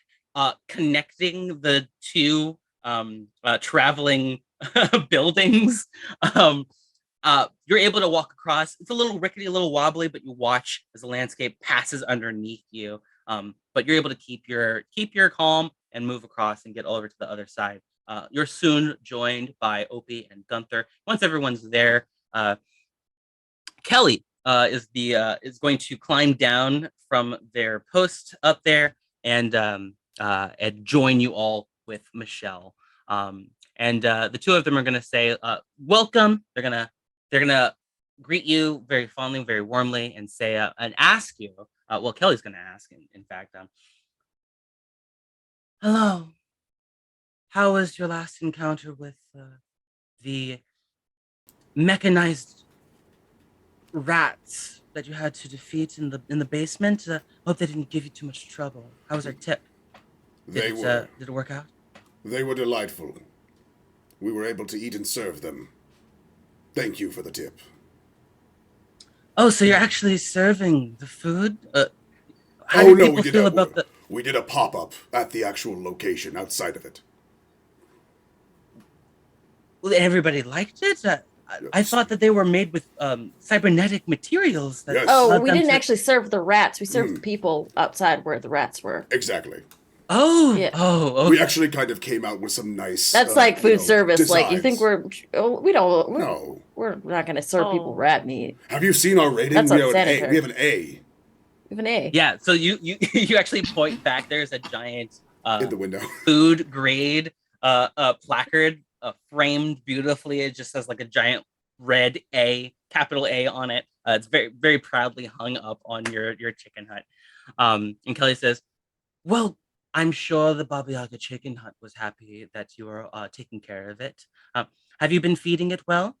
connecting the two traveling buildings. Um, you're able to walk across. It's a little rickety, a little wobbly, but you watch as the landscape passes underneath you. But you're able to keep your calm and move across and get over to the other side. You're soon joined by Opie and Gunther. Once everyone's there, Kelly is going to climb down from their post up there and join you all with Michelle. And the two of them are going to say, "Welcome." They're gonna greet you very fondly, very warmly, and say and ask you. Well, Kelly's going to ask, in fact, "Hello. How was your last encounter with the mechanized rats that you had to defeat in the basement? Hope they didn't give you too much trouble. How was our tip? Did it work out? They were delightful. We were able to eat and serve them. Thank you for the tip. Oh, so you're actually serving the food? How Oh did no, people feel about the? we did a pop up at the actual location outside of it. Well, everybody liked it. I Yes. thought that they were made with cybernetic materials. That Yes. Oh, allowed we them didn't to- actually serve the rats. We served Mm. the people outside where the rats were. Exactly. Oh, Yeah. oh, okay. We actually kind of came out with some nice. That's like you food know, service. Like you think designs. we don't. No. We're not going to serve people Oh. rat meat. Have you seen our rating? That's We have an A. unsanitary. We have an A We have an A. Yeah. So you you actually point back. There's a giant in the window. food grade placard framed beautifully. It just says like a giant red A, capital A on it. It's very, very proudly hung up on your chicken hut. And Kelly says, "Well, I'm sure the Baba Yaga chicken hut was happy that you were taking care of it. Have you been feeding it well?"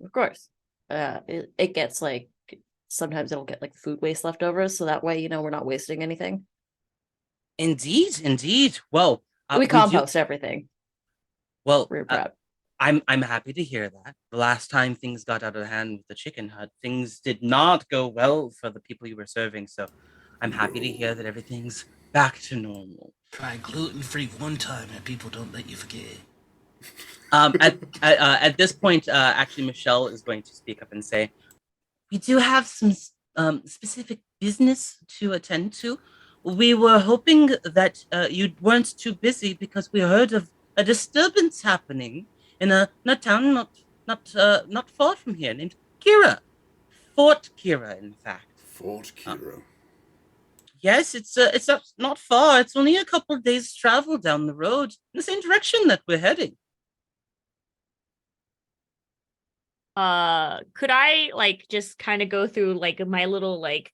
Of course. It gets like sometimes it'll get like food waste left over, so that way we're not wasting anything. Indeed, indeed. Well, We compost everything. Well, We're proud. I'm happy to hear that. The last time things got out of hand with the chicken hut, things did not go well for the people you were serving. So I'm happy to hear that everything's back to normal. Try gluten-free one time and people don't let you forget. At this point, actually, Michelle is going to speak up and say, "We do have some specific business to attend to. We were hoping that you weren't too busy because we heard of a disturbance happening in a town not far from here named Kira, Fort Kira, in fact. Fort Kira. Yes, it's not far. It's only a couple of days' travel down the road in the same direction that we're heading." Could I like just kind of go through like my little like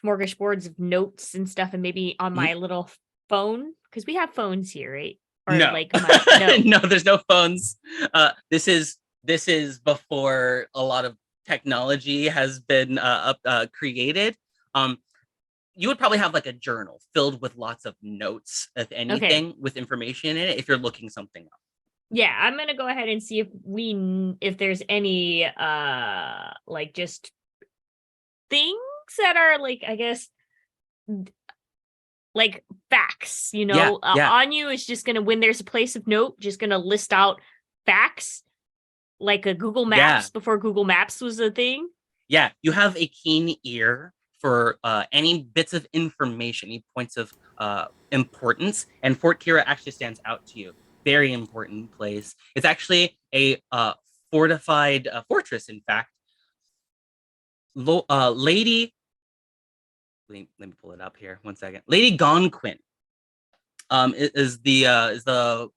smorgasbords of notes and stuff and maybe on my little phone? Because we have phones here, right? Or No. like no. No, there's no phones. This is before a lot of technology has been created. You would probably have like a journal filled with lots of notes, if anything, with information in it, if you're looking something up. Yeah, I'm gonna go ahead and see if there's any like just things that are like I guess like facts, Yeah. Anu is just gonna when there's a place of note, just gonna list out facts like a Google Maps before Google Maps was a thing. Yeah, you have a keen ear for any bits of information, any points of importance, and Fort Kira actually stands out to you. Very important place. It's actually a fortified fortress, in fact. Lady, let me pull it up here. 1 second. Lady Gonquin is the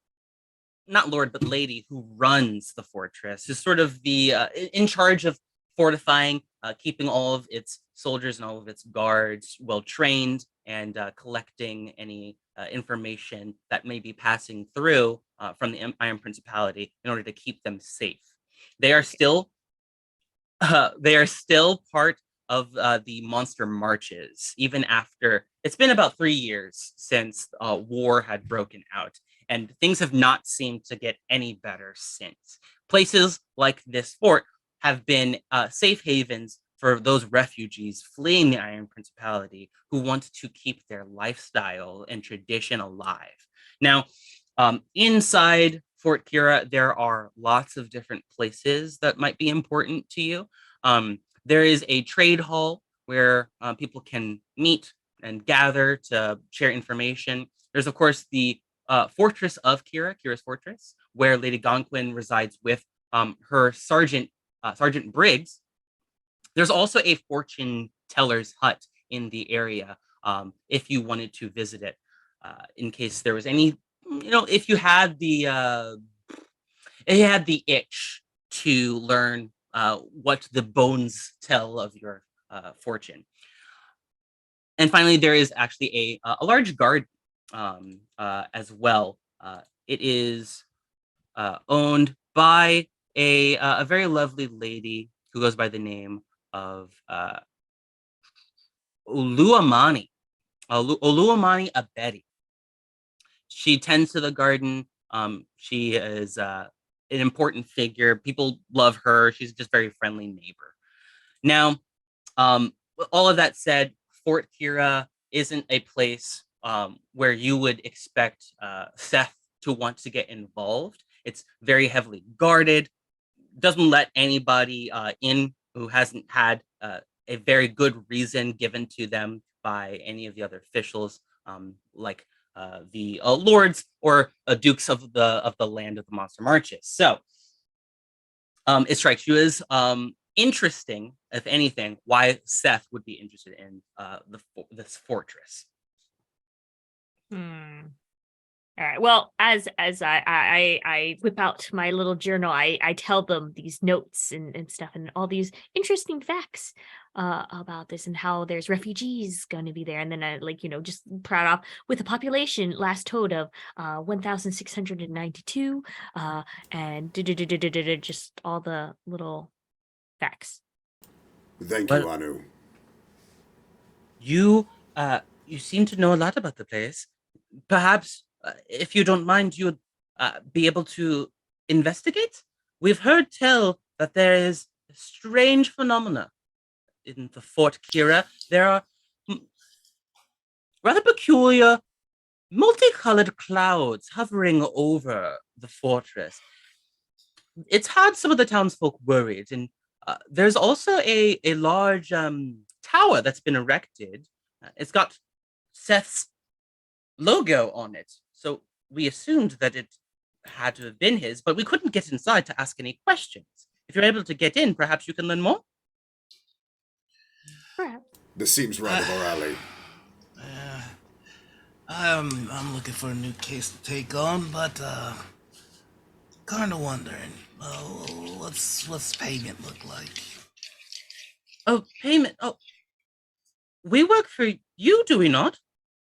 not lord but lady who runs the fortress. Is sort of the in charge of fortifying, keeping all of its soldiers and all of its guards well trained, and collecting any information that may be passing through from the Iron Principality in order to keep them safe. They are still they are still part of the monster marches, even after it's been about 3 years since war had broken out, and things have not seemed to get any better since. Places like this fort have been safe havens for those refugees fleeing the Iron Principality who want to keep their lifestyle and tradition alive. Now, inside Fort Kira, there are lots of different places that might be important to you. There is a trade hall where people can meet and gather to share information. There's, of course, the Fortress of Kira, Kira's Fortress, where Lady Gonquin resides with her Sergeant Briggs. There's also a fortune teller's hut in the area if you wanted to visit it, in case there was any, if you had the itch to learn what the bones tell of your fortune. And finally, there is actually a large garden as well. It is owned by a very lovely lady who goes by the name of Oluamani Abedi. She tends to the garden. She is an important figure. People love her. She's just a very friendly neighbor. Now, all of that said, Fort Kira isn't a place where you would expect Seth to want to get involved. It's very heavily guarded, doesn't let anybody in who hasn't had a very good reason given to them by any of the other officials, like the lords or dukes of the land of the monster marches. So it strikes you as interesting, if anything, why Seth would be interested in this fortress. All right. Well, as I whip out my little journal, I tell them these notes and stuff and all these interesting facts about this and how there's refugees going to be there. And then I just proud off with a population last told of 1,692 and just all the little facts. Thank you, Anu. You seem to know a lot about the place. Perhaps, if you don't mind, you would be able to investigate? We've heard tell that there is a strange phenomena in the Fort Kira. There are rather peculiar, multicolored clouds hovering over the fortress. It's had some of the townsfolk worried, and there's also a large tower that's been erected. It's got Seth's logo on it, so we assumed that it had to have been his, but we couldn't get inside to ask any questions. If you're able to get in, perhaps you can learn more? Perhaps. This seems right up our alley. I'm looking for a new case to take on, but kind of wondering, what's payment look like? Oh, payment. Oh, we work for you, do we not?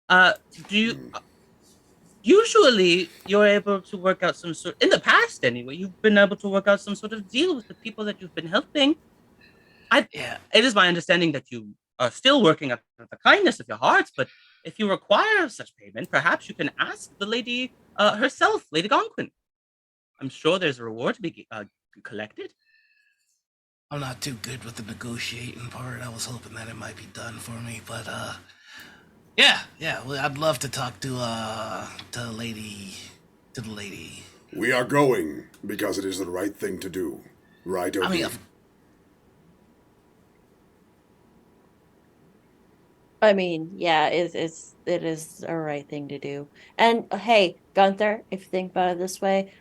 Do you? Usually, you're able to work out some sort. In the past, anyway, you've been able to work out some sort of deal with the people that you've been helping. It is my understanding that you are still working at the kindness of your hearts, but if you require such payment, perhaps you can ask the lady herself, Lady Gonquin. I'm sure there's a reward to be collected. I'm not too good with the negotiating part. I was hoping that it might be done for me, but yeah. Well, I'd love to talk to the lady. We are going because it is the right thing to do, right? Obi? I mean, yeah, it is a right thing to do. And hey, Gunther, if you think about it this way,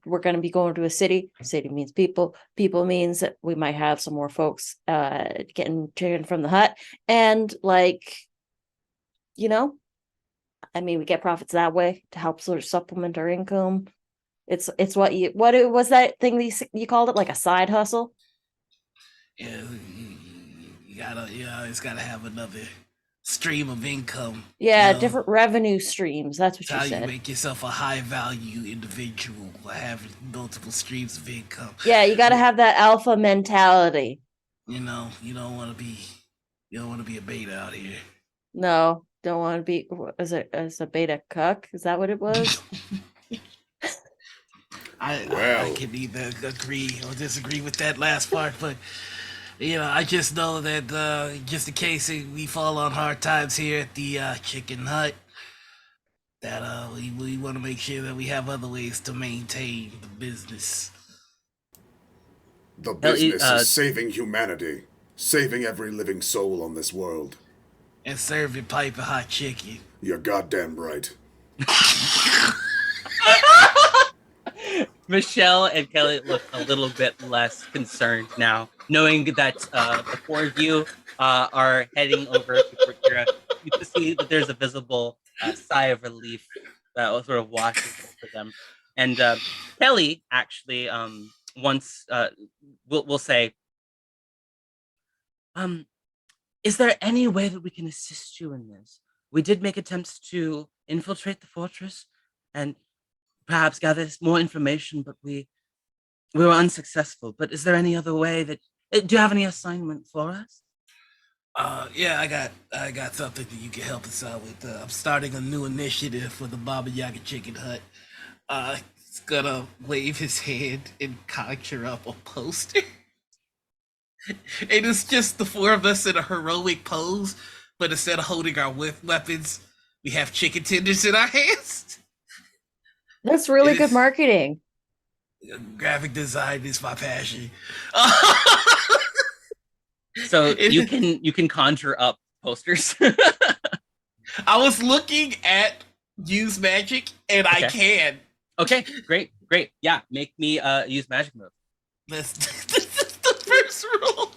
we're going to be going to a city. City means people. People means that we might have some more folks getting chicken from the hut, and I mean, we get profits that way to help sort of supplement our income. It's what was that thing you called it, like a side hustle? Yeah, you always gotta have another stream of income. Yeah, different revenue streams. That's what How you said. You make yourself a high value individual by having multiple streams of income. Yeah, you got to have that alpha mentality. You don't want to be a bait out here. No, don't want to be. Is it as a beta cuck? Is that what it was? I Well. can either agree or disagree with that last part, but I just know that just in case we fall on hard times here at the Chicken Hut, that we want to make sure that we have other ways to maintain the business The Ellie, business is saving humanity, saving every living soul on this world. and serving pipe and hot chicken. You're goddamn right. Michelle and Kelly look a little bit less concerned now, knowing that the four of you are heading over to Procura. You can see that there's a visible sigh of relief that will sort of washes over them. And Kelly actually once will say, is there any way that we can assist you in this? We did make attempts to infiltrate the fortress and perhaps gather more information, but we were unsuccessful. But is there any other way that do you have any assignment for us? Yeah, I got something that you can help us out with. I'm starting a new initiative for the Baba Yaga Chicken Hut. He's gonna wave his hand and conjure up a poster. And it's just the four of us in a heroic pose, but instead of holding our weapons, we have chicken tenders in our hands. That's really It good is- marketing. Graphic design is my passion. So It- you can conjure up posters. I was looking at use magic, and I Okay. can. Okay, great. Yeah, make me use magic move. That's the first rule.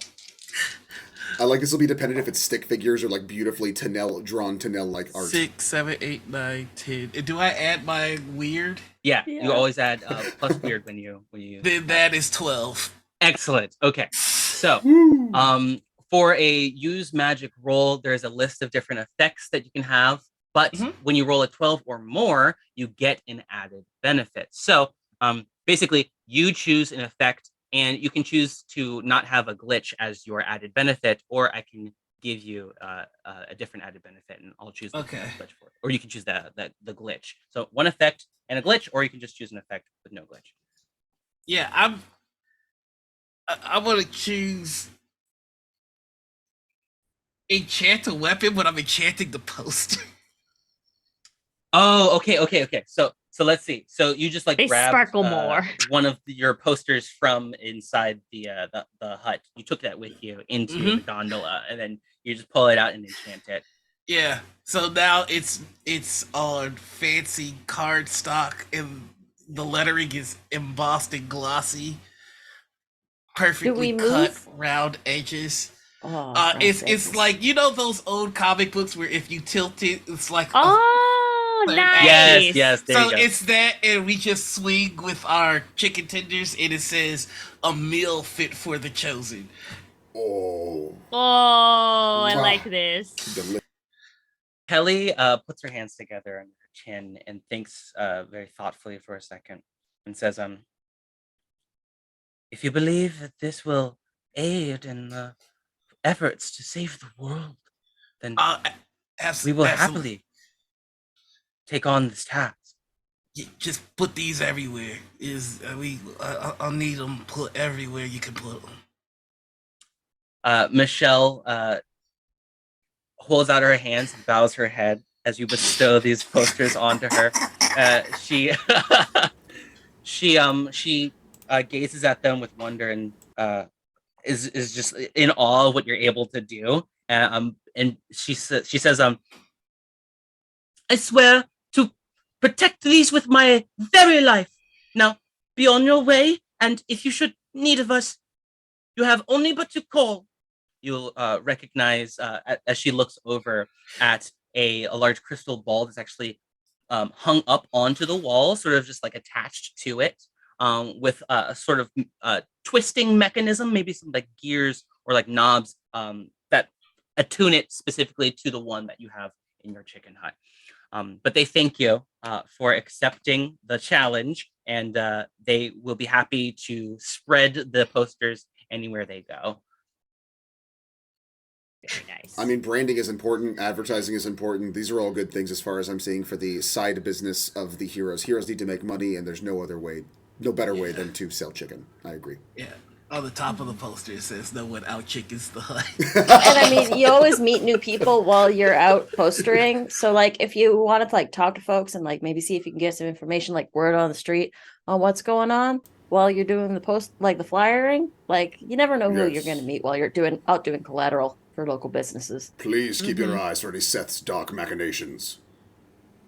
I like this will be dependent if it's stick figures or like beautifully drawn Tennell like art. 6, 7, 8, 9, 10. And do I add my weird? Yeah, Yeah. you always add plus weird when you Then that is 12. Excellent. Okay. So Woo! for a use magic roll, there's a list of different effects that you can have, but Mhm. when you roll a 12 or more, you get an added benefit. So basically you choose an effect and you can choose to not have a glitch as your added benefit, or I can give you a different added benefit and I'll choose the Okay. glitch for it. Or you can choose the glitch. So one effect and a glitch, or you can just choose an effect with no glitch. Yeah, I want to choose enchant a weapon when I'm enchanting the poster. Oh, okay. So let's see. So you just like They grabbed sparkle more. one of your posters from inside the hut. You took that with you into Mhm. the gondola, and then you just pull it out and enchant it. Yeah. So now it's on fancy cardstock, and the lettering is embossed and glossy, perfectly we cut move? round edges. Oh, It's like those old comic books where if you tilt it, it's like Oh, Like- nice. Yes. There so you go. it's that, and we just swing with our chicken tenders, and it says a meal fit for the chosen. Oh, Oh, I Mwah. like this. Kelly puts her hands together on her chin and thinks very thoughtfully for a second and says, if you believe that this will aid in the efforts to save the world, then we will happily take on this task. just put these everywhere. I'll need them put everywhere you can put them. Michelle holds out her hands and bows her head as you bestow these posters onto her. She she gazes at them with wonder and is just in awe of what you're able to do. And she says, I swear to protect these with my very life. Now, be on your way, and if you should need of us, you have only but to call. You'll recognize as she looks over at a large crystal ball that's actually hung up onto the wall, sort of just like attached to it, with a sort of twisting mechanism, maybe some like gears or like knobs that attune it specifically to the one that you have in your chicken hut. But they thank you for accepting the challenge, and they will be happy to spread the posters anywhere they go. Very nice. I mean, branding is important, advertising is important. These are all good things as far as I'm seeing for the side business of the heroes. Heroes need to make money, and there's no other way, no better way than to sell chicken. I agree. Yeah. On the top of the poster it says no one out chickens the hut. And I mean, you always meet new people while you're out postering. So like if you wanted to like talk to folks and like maybe see if you can get some information, like word on the street on what's going on while you're doing the post, like the flyering, like you never know who you're Yes. going to meet while you're out doing collateral for local businesses. Please keep your eyes for any Seth's dark machinations.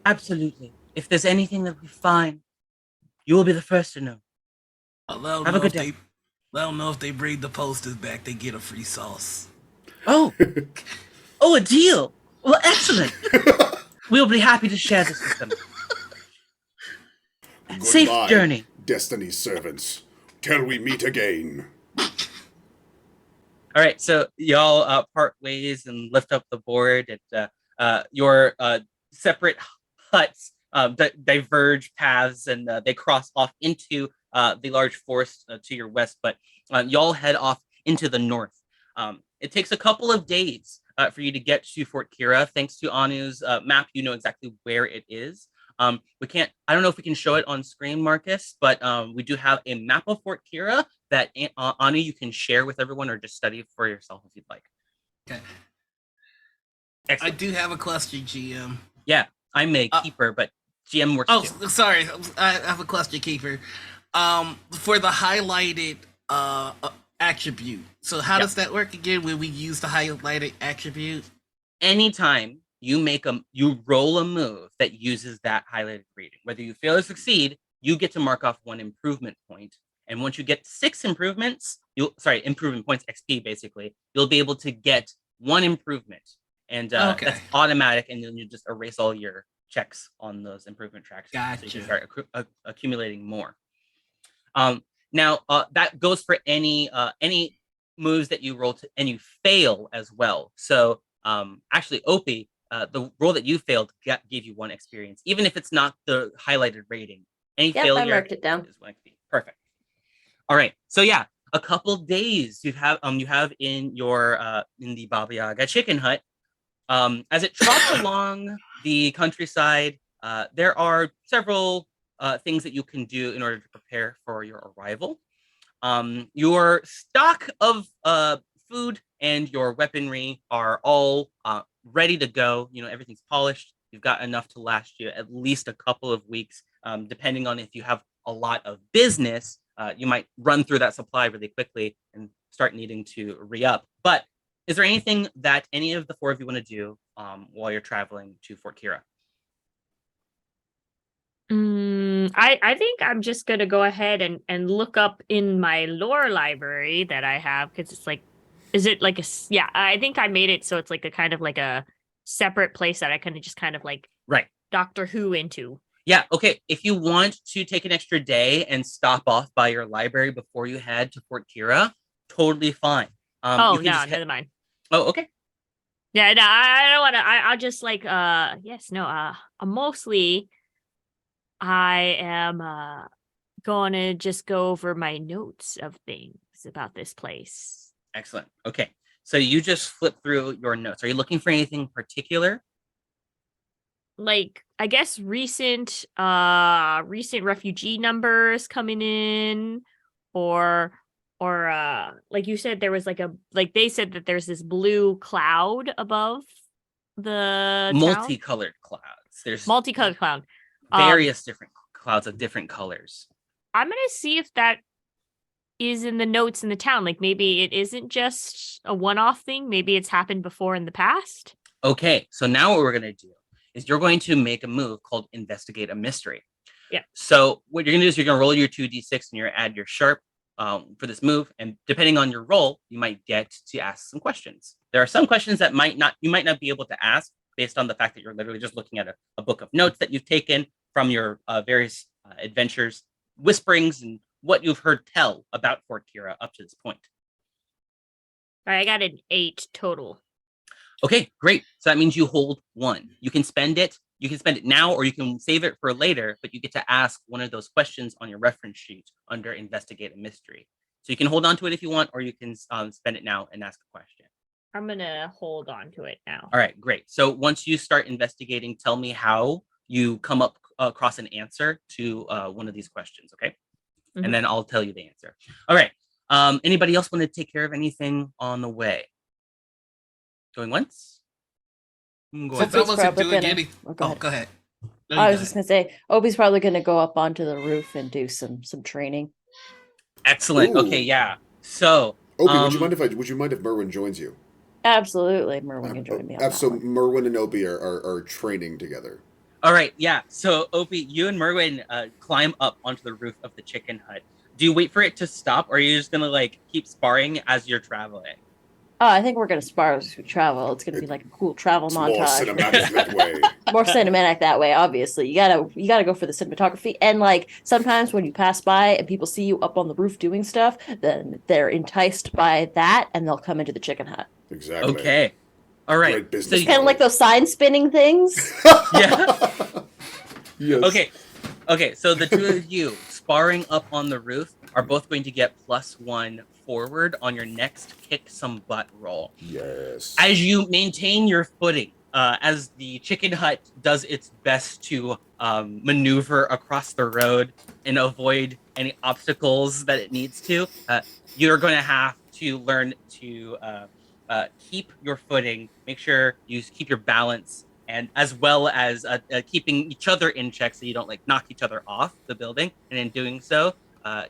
Absolutely. If there's anything that we find, you will be the first to know. Have a good day. Let them know if they bring the posters back, they get a free sauce. Oh, a deal. Well, excellent. We'll be happy to share this with them. Safe Goodbye, journey. Destiny's servants. Till we meet again. All right, so y'all part ways and lift up the board, and your separate huts diverge paths, and they cross off into the large forest to your west. But y'all head off into the north. It takes a couple of days for you to get to Fort Kira. Thanks to Anu's map, you know exactly where it is. We can't. I don't know if we can show it on screen, Marcus, but we do have a map of Fort Kira that Anu you can share with everyone or just study for yourself if you'd like. Okay. Excellent. I do have a question, GM. Yeah, I'm a keeper, but GM works. Oh, too. sorry. I have a question, keeper. For the highlighted attribute. So how does that work again when we use the highlighted attribute? Anytime you roll a move that uses that highlighted rating, whether you fail or succeed, you get to mark off 1 improvement point. And once you get 6 improvement points XP basically, you'll be able to get 1 improvement, and that's automatic. And then you just erase all your checks on those improvement tracks, Gotcha. so you can start accumulating more. Now that goes for any moves that you roll and you fail as well. So actually, Opie, the roll that you failed gave you 1 experience, even if it's not the highlighted rating. Any failure I marked it down. is 1 XP. Perfect. All right. So yeah, a couple days you have in your in the Baba Yaga chicken hut. As it trots along the countryside, there are several things that you can do in order to prepare for your arrival. Your stock of food and your weaponry are all ready to go. You know, everything's polished. You've got enough to last you at least a couple of weeks, depending on if you have a lot of business. You might run through that supply really quickly and start needing to re-up. But is there anything that any of the 4 of you want to do while you're traveling to Fort Kira? I think I'm just gonna go ahead and look up in my lore library that I have, because it's like, is it like yeah, I think I made it so it's like a kind of like a separate place that I can just kind of like Right. Doctor Who into. Yeah, okay. If you want to take an extra day and stop off by your library before you head to Fort Kira, totally fine. Oh, no, never mind. Oh, okay. Yeah, no, I don't want to. I'll just like, yes, no, mostly I am going to just go over my notes of things about this place. Excellent. Okay. So you just flip through your notes. Are you looking for anything particular? Like, I guess recent refugee numbers coming in, or like you said, there was like they said that there's this blue cloud above the Multicolored clouds. There's multicolored cloud. Various different clouds of different colors. I'm gonna see if that is in the notes in the town. Like maybe it isn't just a one-off thing. Maybe it's happened before in the past. Okay, so now what we're gonna do is you're going to make a move called Investigate a Mystery. Yeah. So what you're gonna do is you're gonna roll your 2d6 and you're gonna add your sharp for this move, and depending on your roll, you might get to ask some questions. There are some questions that you might not be able to ask based on the fact that you're literally just looking at a book of notes that you've taken from your various adventures, whisperings, and what you've heard tell about Fort Kira up to this point. All right, I got an 8 total. Okay, great. So that means you hold 1. You can spend it. You can spend it now, or you can save it for later, but you get to ask one of those questions on your reference sheet under Investigate a Mystery. So you can hold on to it if you want, or you can spend it now and ask a question. I'm gonna hold on to it now. All right, great. So once you start investigating, tell me how you come up across an answer to one of these questions, okay? Mhm. And then I'll tell you the answer. All right. Anybody else want to take care of anything on the way? Going once? Go Since ahead. I wasn't probably doing gonna- any. oh, go Oh, ahead. go ahead. No, I you was go just ahead. gonna say, Obi's probably gonna go up onto the roof and do some training. Excellent. Okay, Ooh. yeah. So, Opie, would you mind if Merwin joins you? Absolutely, Merwin can join me on that So one. Merwin and Opie are training together. all right, yeah. So, Opie, you and Merwin climb up onto the roof of the chicken hut. Do you wait for it to stop, or are you just gonna like keep sparring as you're traveling? Oh, I think we're gonna spar as we travel. It's gonna be like a cool travel It's more montage. cinematic that way. More cinematic that way, obviously. You gotta go for the cinematography. And like sometimes when you pass by and people see you up on the roof doing stuff, then they're enticed by that and they'll come into the chicken hut. Exactly. Okay. All right. Great business So, Kind of like those sign spinning things. yeah. Yes. Okay, so the two of you sparring up on the roof are both going to get +1 forward on your next kick some butt roll. Yes. As you maintain your footing, as the chicken hut does its best to maneuver across the road and avoid any obstacles that it needs to, you're going to have to learn to keep your footing, make sure you keep your balance, and as well as keeping each other in check so you don't like knock each other off the building. And in doing so,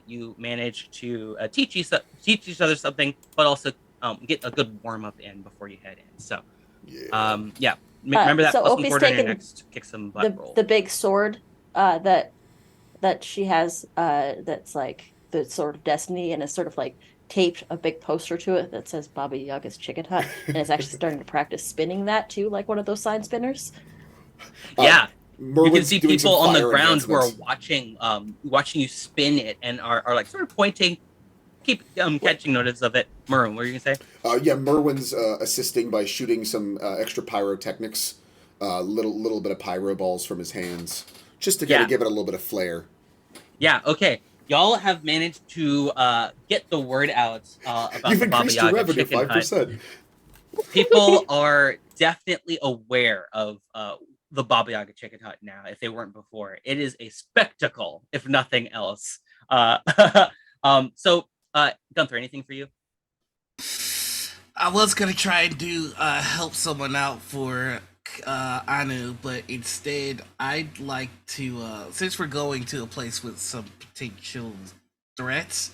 you manage to teach each other something, but also get a good warm up in before you head in. So, Yeah. remember that So +1 Opie's forward on your taken next kick some butt roll. the big sword that she has that's like the sword of destiny and is sort of like taped a big poster to it that says Baba Yaga's Chicken Hut, and it's actually starting to practice spinning that too, like one of those sign spinners. Yeah. You can Merwin's see doing people some on the fire ground who are enhancements. watching you spin it and are like sort of pointing, keep catching notice of it. Merwin, what are you gonna say? Yeah, Merwin's assisting by shooting some extra pyrotechnics, little bit of pyro balls from his hands, just to kind Yeah. of give it a little bit of flair. Yeah, okay. Y'all have managed to get the word out about You've the Baba increased your Yaga revenue Chicken Hut. 5%. People are definitely aware of the Baba Yaga Chicken Hut now, if they weren't before. It is a spectacle, if nothing else. So, Gunther, anything for you? I was gonna try and do help someone out for Anu, but instead I'd like to since we're going to a place with some potential threats,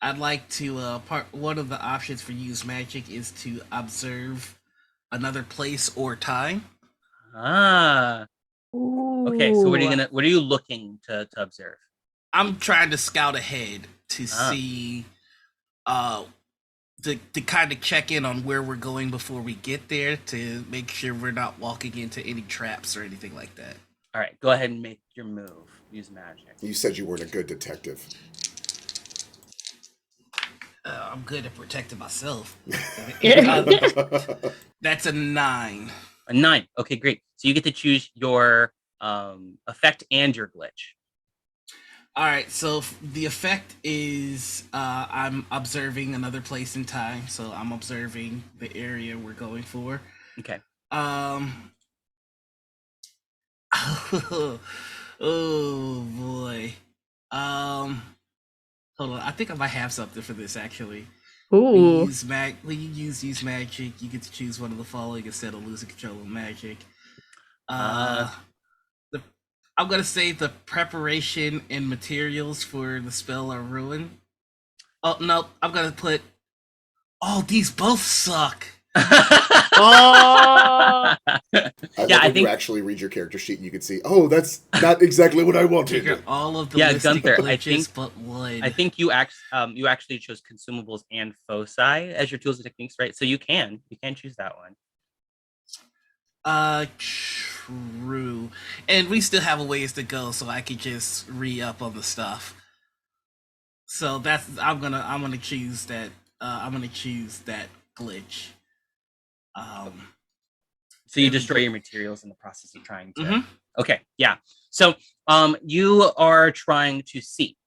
I'd like to one of the options for use magic is to observe another place or time. Ah. Okay, so what Ooh. are you looking to observe? I'm trying to scout ahead to see to kind of check in on where we're going before we get there to make sure we're not walking into any traps or anything like that. All right, go ahead and make your move. Use magic. You said you weren't a good detective. I'm good at protecting myself. Yeah. That's a 9. A 9. Okay, great. So you get to choose your effect and your glitch. All right, so the effect is I'm observing another place in time, so I'm observing the area we're going for. Okay. Oh boy. Hold on. I think I might have something for this actually. Ooh. When you use magic, you get to choose one of the following instead of losing control of magic. I'm gonna say the preparation and materials for the spell are ruined. Oh no, I'm gonna put. Oh, these both suck. Oh. I think you actually read your character sheet and you can see, oh, that's not exactly what I wanted. Trigger all of the Gunther, glitches but one. I think you actually chose consumables and foci as your tools and techniques, right? So you can choose that one. True. And we still have a ways to go, so I could just re-up on the stuff. So I'm gonna choose that. I'm gonna choose that glitch. So you destroy your materials in the process of trying to. Mm-hmm. Okay, yeah. So you are trying to see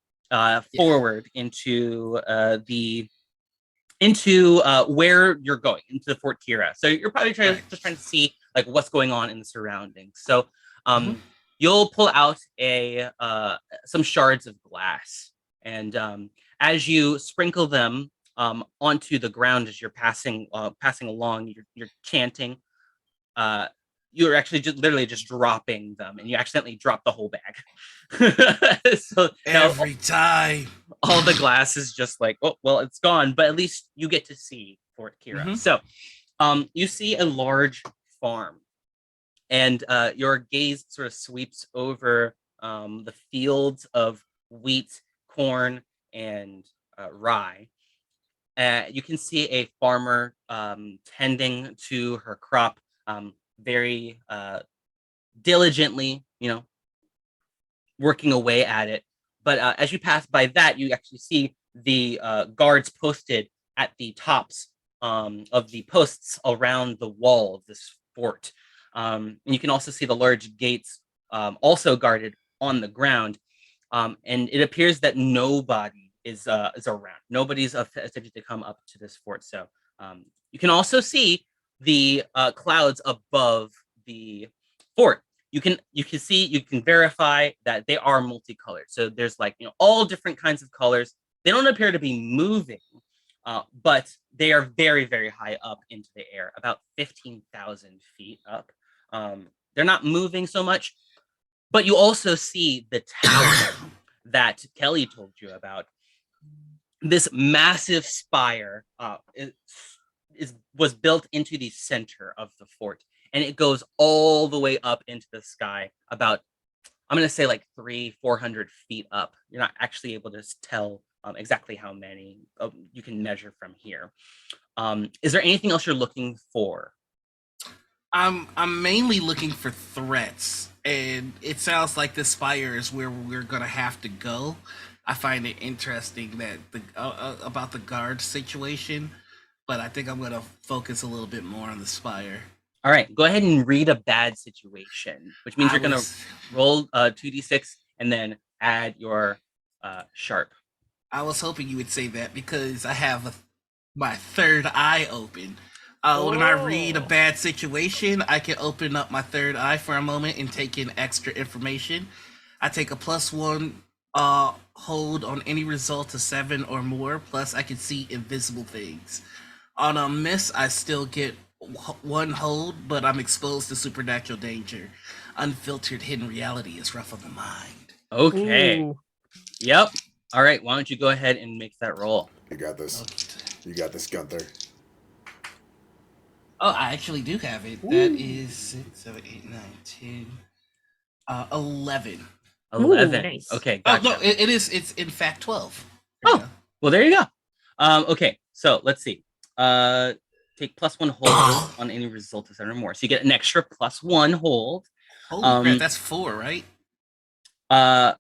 forward into the into where you're going, into the Fort Kira. So you're probably Right. just trying to see like what's going on in the surroundings. So Mhm. you'll pull out some shards of glass, and as you sprinkle them onto the ground as you're passing along, you're chanting. Uh, you're actually just literally just dropping them, and you accidentally drop the whole bag. So now Every time. all the glass is just like, oh, well, it's gone, but at least you get to see Fort Kira. Mhm. So you see a large farm, and your gaze sort of sweeps over the fields of wheat, corn, and rye. You can see a farmer tending to her crop very diligently, working away at it. But as you pass by that, you actually see the guards posted at the tops of the posts around the wall of this fort. And you can also see the large gates also guarded on the ground. And it appears that nobody is around. Nobody's attempted to come up to this fort. So you can also see the clouds above the fort. You can verify that they are multicolored. So there's like all different kinds of colors. They don't appear to be moving, but they are very, very high up into the air, about 15,000 feet up. They're not moving so much, but you also see the tower that Kelly told you about. This massive spire was built into the center of the fort, and it goes all the way up into the sky, about, I'm going to say like 400 feet up. You're not actually able to tell exactly how many you can measure from here. Is there anything else you're looking for? I'm mainly looking for threats, and it sounds like the spire is where we're gonna have to go. I find it interesting that the about the guard situation, but I think I'm gonna focus a little bit more on the spire. All right, go ahead and read a bad situation, which means I you're going to was roll 2d6 and then add your sharp. I was hoping you would say that because I have my third eye open. When I read a Oh. bad situation, I can open up my third eye for a moment and take in extra information. I take a +1 hold on any result of 7 or more, plus I can see invisible things. On a miss, I still get 1 hold, but I'm exposed to supernatural danger. Unfiltered hidden reality is rough on the mind. Okay. Ooh. Yep. All right, why don't you go ahead and make that roll? You got this. Okay. You got this, Gunther. Oh, I actually do have it. That is 6, 7, 8, 9, 10, 11. 11. nice. Okay, Oh gotcha. no, it is. It's in fact 12. There you Oh, go. well, there you go. Okay, so let's see. Take +1 hold on any result of 7 or more. So you get an extra +1 hold. Holy crap, that's 4, right? Uh,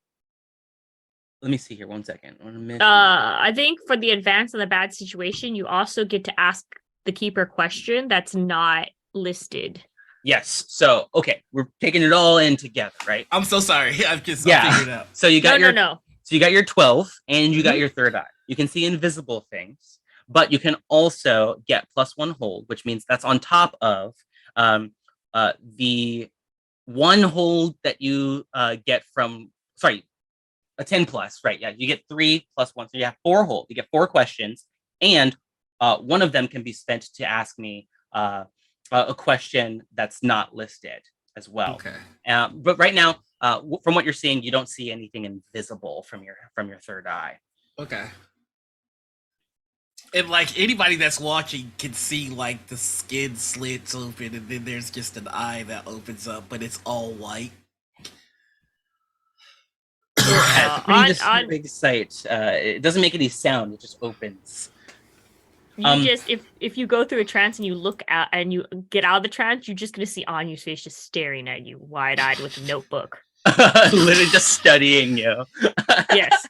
let me see here. 1 second. I wanna miss- I think for the advance on the bad situation, you also get to ask the keeper question that's not listed. Yes. So okay, we're taking it all in together, right? I'm so sorry. I've just Yeah. I'll figure it out. So you got No. So you got your 12 and you got Mhm. your third eye. You can see invisible things, but you can also get +1 hold, which means that's on top of the 1 hold that you get from, sorry, a 10 plus, right? Yeah, you get 3 + 1. So you have 4 hold. You get 4 questions, and one of them can be spent to ask me a question that's not listed as well. Okay. But right now, from what you're seeing, you don't see anything invisible from your third eye. Okay. And like anybody that's watching can see like the skin slits open, and then there's just an eye that opens up, but it's all white. Yeah, it's a pretty on disturbing sight. It doesn't make any sound; it just opens. you just if you go through a trance and you look at and you get out of the trance, you're just gonna see Anyu's face just staring at you, wide-eyed with a notebook. Literally just studying you. Yes.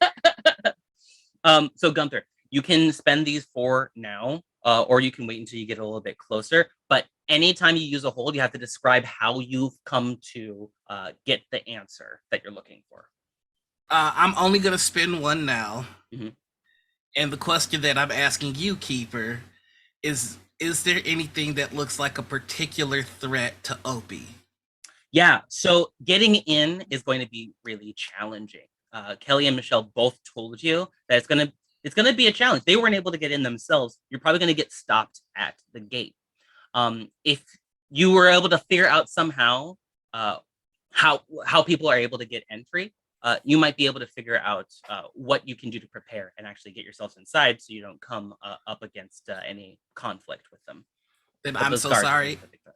So Gunther, you can spend these 4 now, or you can wait until you get a little bit closer. But anytime you use a hold, you have to describe how you've come to get the answer that you're looking for. I'm only gonna spin 1 now. Mhm. And the question that I'm asking you, Keeper, is there anything that looks like a particular threat to Opie? Yeah, so getting in is going to be really challenging. Kelly and Michelle both told you that it's gonna be a challenge. They weren't able to get in themselves. You're probably gonna get stopped at the gate. If you were able to figure out somehow uh, how people are able to get entry, you might be able to figure out what you can do to prepare and actually get yourselves inside, so you don't come up against any conflict with them. Then But I'm those so guards are sorry. the big threat.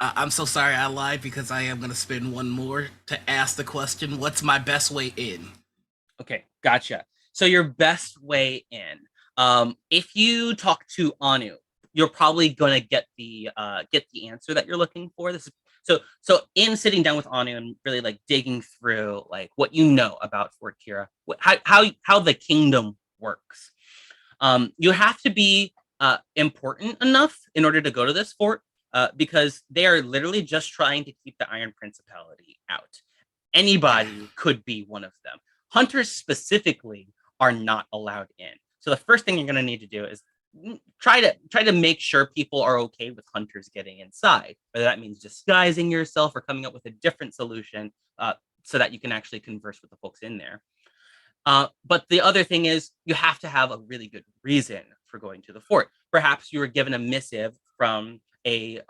I'm so sorry I lied because I am going to spend one more to ask the question, what's my best way in? Okay, gotcha. So your best way in, if you talk to Anu, you're probably going to get the answer that you're looking for. This is so in sitting down with Anu and really like digging through like what you know about Fort Kira, how the kingdom works. You have to be important enough in order to go to this fort, because they are literally just trying to keep the Iron Principality out. Anybody could be one of them. Hunters specifically are not allowed in. So the first thing you're going to need to do is try to make sure people are okay with hunters getting inside. Whether that means disguising yourself or coming up with a different solution, so that you can actually converse with the folks in there. But the other thing is you have to have a really good reason for going to the fort. Perhaps you were given a missive from a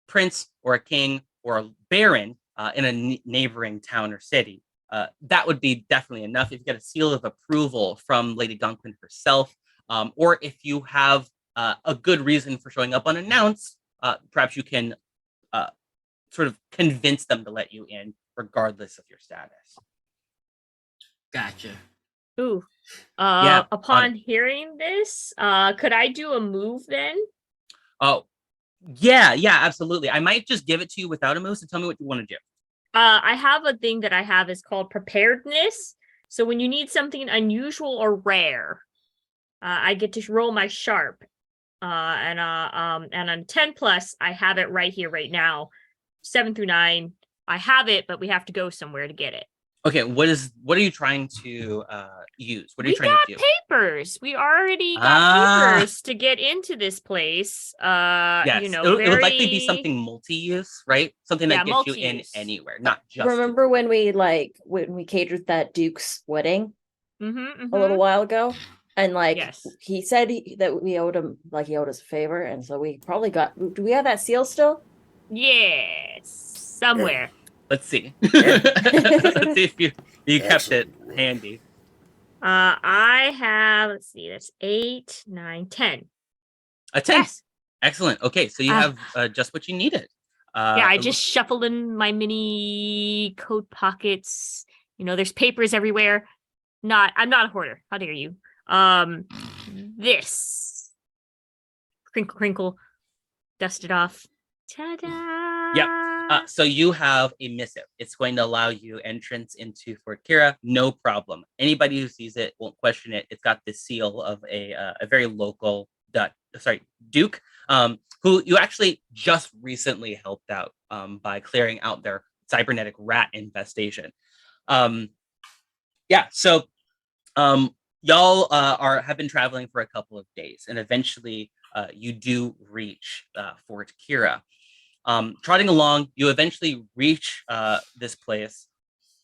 prince or a king or a baron in a neighboring town or city. That would be definitely enough. If you get a seal of approval from Lady Gonquin herself, or if you have a good reason for showing up unannounced, perhaps you can sort of convince them to let you in regardless of your status. Gotcha. Ooh. Yeah, Upon hearing this, could I do a move then? Oh, yeah, absolutely. I might just give it to you without a move, so tell me what you want to do. I have a thing that I have is called preparedness. So when you need something unusual or rare, I get to roll my sharp. And on 10 plus, I have it right here, right now. 7 through 9, I have it, but we have to go somewhere to get it. Okay, what are you trying to use? What are you We trying got to do? papers. We already got papers to get into this place. Yes, it would likely be something multi-use, right? Something that gets you in multi-use. anywhere, not just. Remember when we catered that Duke's wedding Mm-hmm, a little while ago? And like yes. he said that we owed him, like he owed us a favor, and so we probably got. Do we have that seal still? Yes, somewhere. Let's see. Yeah. Let's see if you kept it Excellent. handy. I have, let's see, that's 8, 9, 10. A 10. Yes. Excellent. Okay, so you have just what you needed. Yeah, I just shuffled in my mini coat pockets. There's papers everywhere. I'm not a hoarder. How dare you? This. Crinkle, crinkle. Dust it off. Ta-da! Yep. So you have a missive. It's going to allow you entrance into Fort Kira, no problem. Anybody who sees it won't question it. It's got the seal of a very local Duke, who you actually just recently helped out by clearing out their cybernetic rat infestation. Yeah. So y'all have been traveling for a couple of days, and eventually you do reach Fort Kira. Trotting along, you eventually reach this place,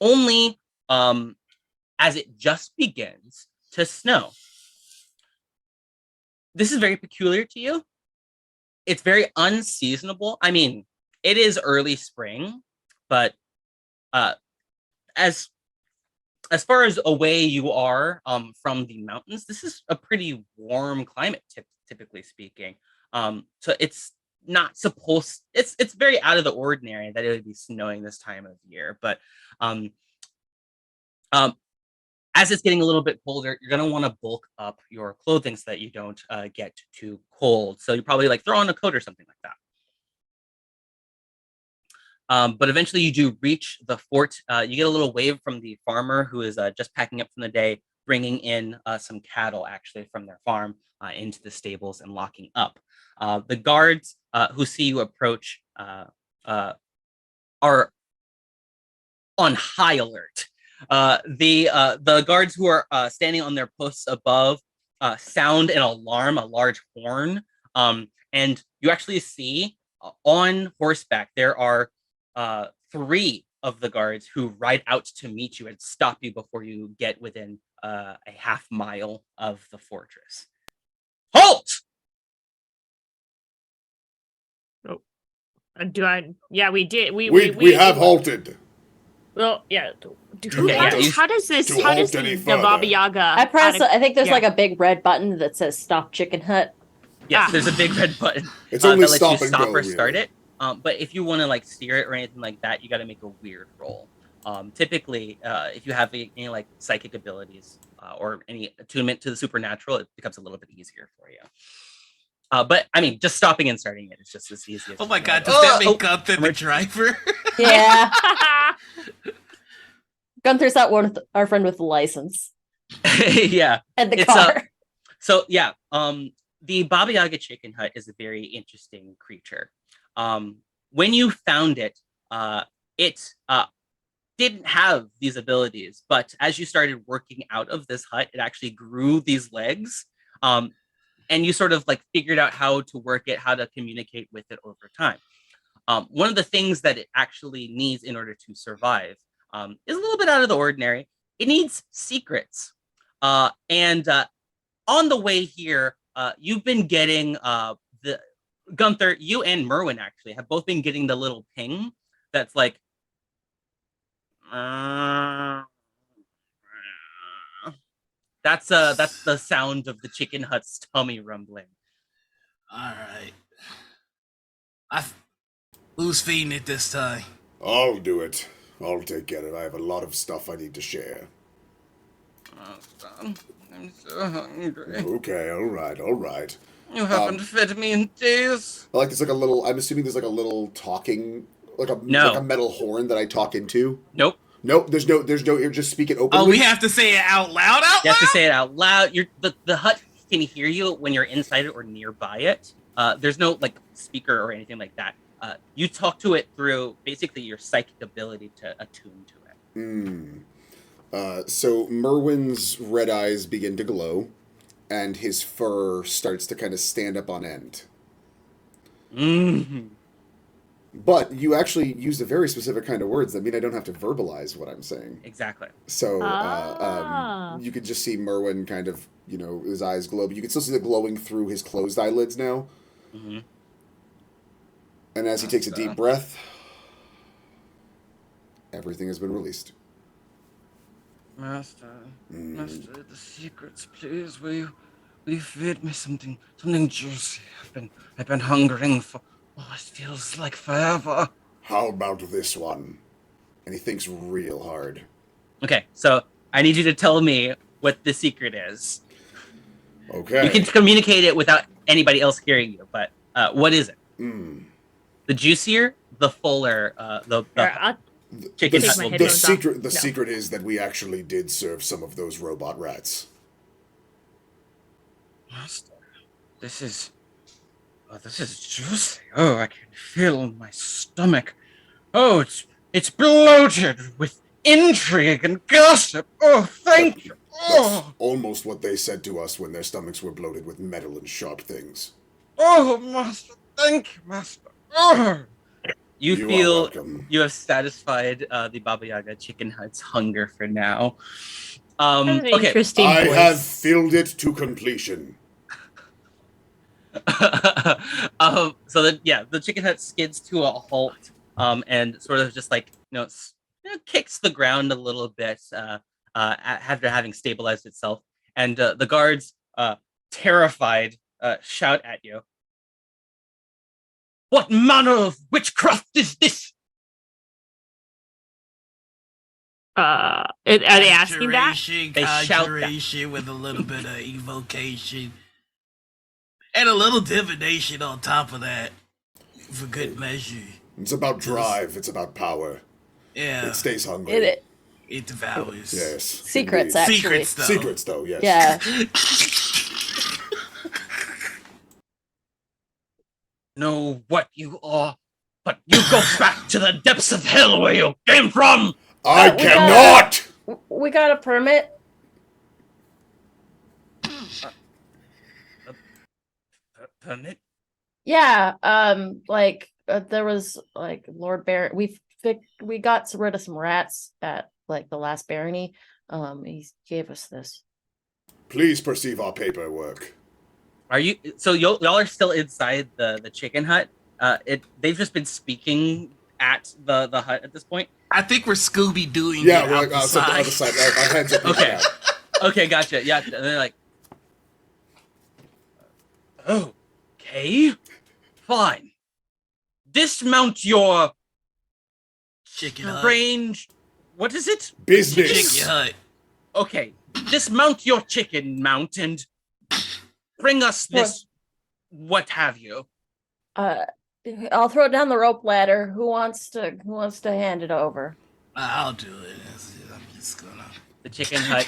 only as it just begins to snow. This is very peculiar to you. It's very unseasonable. I mean, it is early spring, but as far as away you are from the mountains, this is a pretty warm climate, typically speaking. So it's not supposed. It's very out of the ordinary that it would be snowing this time of year. But as it's getting a little bit colder, you're gonna want to bulk up your clothing so that you don't get too cold. So you probably like throw on a coat or something like that. But eventually you do reach the fort. You get a little wave from the farmer who is just packing up from the day, bringing in some cattle actually from their farm into the stables and locking up. The guards who see you approach are on high alert. The guards who are standing on their posts above sound an alarm, a large horn. And you actually see on horseback there are 3 of the guards who ride out to meet you and stop you before you get within a half mile of the fortress. Halt! Do I? Yeah, we did. We have halted. Well, yeah. Okay, yeah, How does this? to How does halt the any further. Baba Yaga? I press. I think there's yeah. like a big red button that says "Stop Chicken Hut." Yes, there's a big red button It's only that lets you stop and stop go, or start really. it. But if you want to like steer it or anything like that, you got to make a weird roll. Typically, if you have any like psychic abilities or any attunement to the supernatural, it becomes a little bit easier for you. But I mean, just stopping and starting it is just as easy as. Oh my god, does that make Gunther the driver? Yeah. Gunther's not our friend with the license Yeah, and the it's car. so yeah. The Baba Yaga chicken hut is a very interesting creature. When you found it, it didn't have these abilities, but as you started working out of this hut, it actually grew these legs. And you sort of like figured out how to work it, how to communicate with it over time. One of the things that it actually needs in order to survive is a little bit out of the ordinary. It needs secrets. And on the way here, you've been getting the Gunther, you and Merwin actually have both been getting the little ping that's like that's the sound of the chicken hut's tummy rumbling. All right. Who's feeding it this time? I'll do it. I'll take care of it. I have a lot of stuff I need to share. I'm so hungry. Okay, all right. You haven't fed me in days. I like there's like a little. I'm assuming there's like a little talking, like a metal horn that I talk into. Nope. Nope. There's no. You're just speaking openly. Oh, we have to say it out loud. You have to say it out loud. The hut can hear you when you're inside it or nearby it. There's no like speaker or anything like that. You talk to it through basically your psychic ability to attune to it. So Merwin's red eyes begin to glow, and his fur starts to kind of stand up on end. Mm-hmm. But you actually used a very specific kind of words that mean I don't have to verbalize what I'm saying. Exactly. So you could just see Merwin kind of, his eyes glow, but you can still see the glowing through his closed eyelids now. Mm-hmm. And as he takes a deep breath, everything has been released. Master, the secrets, please. Will you feed me something juicy? I've been hungering for. Oh, it feels like forever. How about this one? And he thinks real hard. Okay, so I need you to tell me what the secret is. Okay. You can communicate it without anybody else hearing you, but what is it? The juicier, the fuller, the chicken. The secret is that we actually did serve some of those robot rats. Master, this is juicy. Oh, I can feel my stomach. Oh, it's bloated with intrigue and gossip. Oh, thank you. That's almost what they said to us when their stomachs were bloated with metal and sharp things. Oh, Master, thank you, Master. Oh. You feel you have satisfied the Baba Yaga chicken hut's hunger for now. Okay. Interesting I voice. have filled it to completion. So the chicken hut skids to a halt, and sort of just like kicks the ground a little bit after having stabilized itself, and the guards, terrified, shout at you. What manner of witchcraft is this? Are they asking that? They shout Conjuration with a little bit of evocation. And a little divination on top of that. For good measure. It's about drive. It's about power. Yeah. It stays hungry. It devours. Yes. Secrets, indeed. actually. Secrets, though, yes. Yeah. Know what you are, but you go back to the depths of hell where you came from! I cannot! We got a permit. permit? Yeah, there was like Lord Baron. We got rid of some rats at like the last barony. He gave us this. Please perceive our paperwork. Are you? So y'all are still inside the chicken hut? They've just been speaking at the hut at this point. I think we're Scooby doing Yeah, it we're out the so the side. other side. Our heads are peeking Okay. out. Okay, gotcha. Yeah, and they're like, okay, fine. Dismount your Chicken hut. strange. What is it? Business. Chicken hut. Okay, dismount your chicken mount and bring us this. What have you? I'll throw down the rope ladder. Who wants to hand it over? I'll do it. I'm just gonna. The chicken hut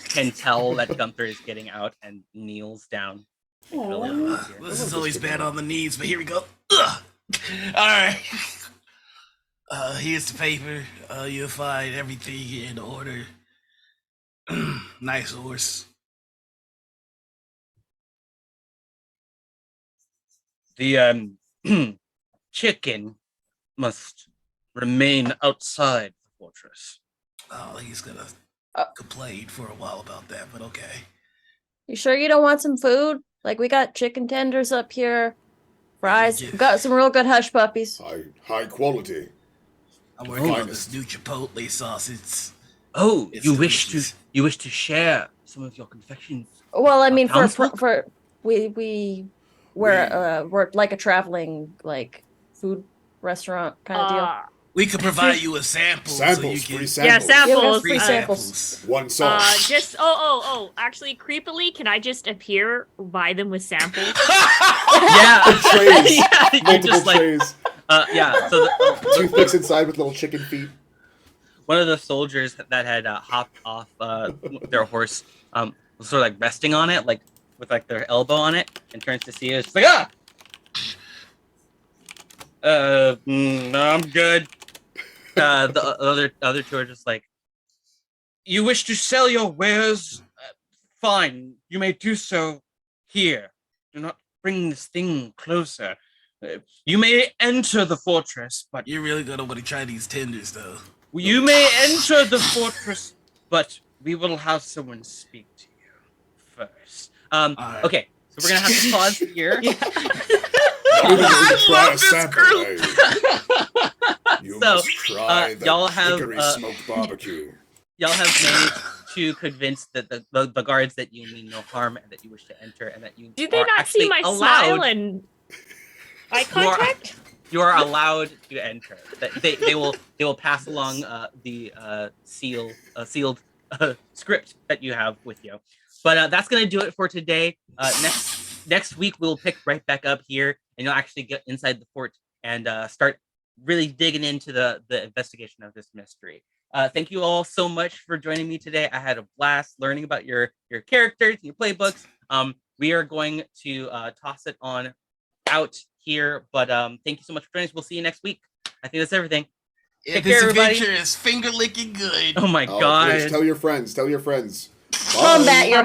can tell that Gunther is getting out and kneels down. This is always bad on the knees, but here we go. Ugh. All right. Here's the paper. You'll find everything in order. Nice horse. The chicken must remain outside the fortress. Oh, he's gonna complain for a while about that, but okay. You sure you don't want some food? Like we got chicken tenders up here, fries. We got some real good hush puppies. High quality. I'm working on this new chipotle sauce. It's You delicious. wish to share some of your confections? Well, I mean, Townsfolk? we're like a traveling like food restaurant kind of deal. We could provide you with samples. Samples, so you free can, samples. Yeah, samples. Free samples. One sauce. Actually, creepily, can I just appear by them with samples? Yeah. Trays. Yeah, you're Multiple just like, trays. yeah. So Toothpicks inside with little chicken feet. one of the soldiers that had hopped off their horse was sort of like resting on it, like with like their elbow on it, and turns to see it. It's like, I'm good. The other two are just like, you wish to sell your wares? Fine, you may do so here. Do not bring this thing closer. You may enter the fortress, but you're really gonna want to try these tenders, though. you may enter the fortress, but we will have someone speak to you first. Right. Okay, so we're gonna have to pause here. I love this group. You So, must try the y'all have, hickory smoked barbecue. Y'all have managed to convince the guards that you mean no harm and that you wish to enter and that you Did they are not see actually my allowed, smile and eye contact? You are allowed to enter. That they will pass along the sealed script that you have with you. But that's gonna do it for today. Next week we'll pick right back up here and you'll actually get inside the fort and start really digging into the investigation of this mystery. Thank you all so much for joining me today. I had a blast learning about your characters, your playbooks. We are going to toss it on out here, but thank you so much for joining us. We'll see you next week. I think that's everything. Yeah, Take this care, everybody. adventure is finger licking good. Oh my Oh, god. please, tell your friends. Tell your friends. Combat your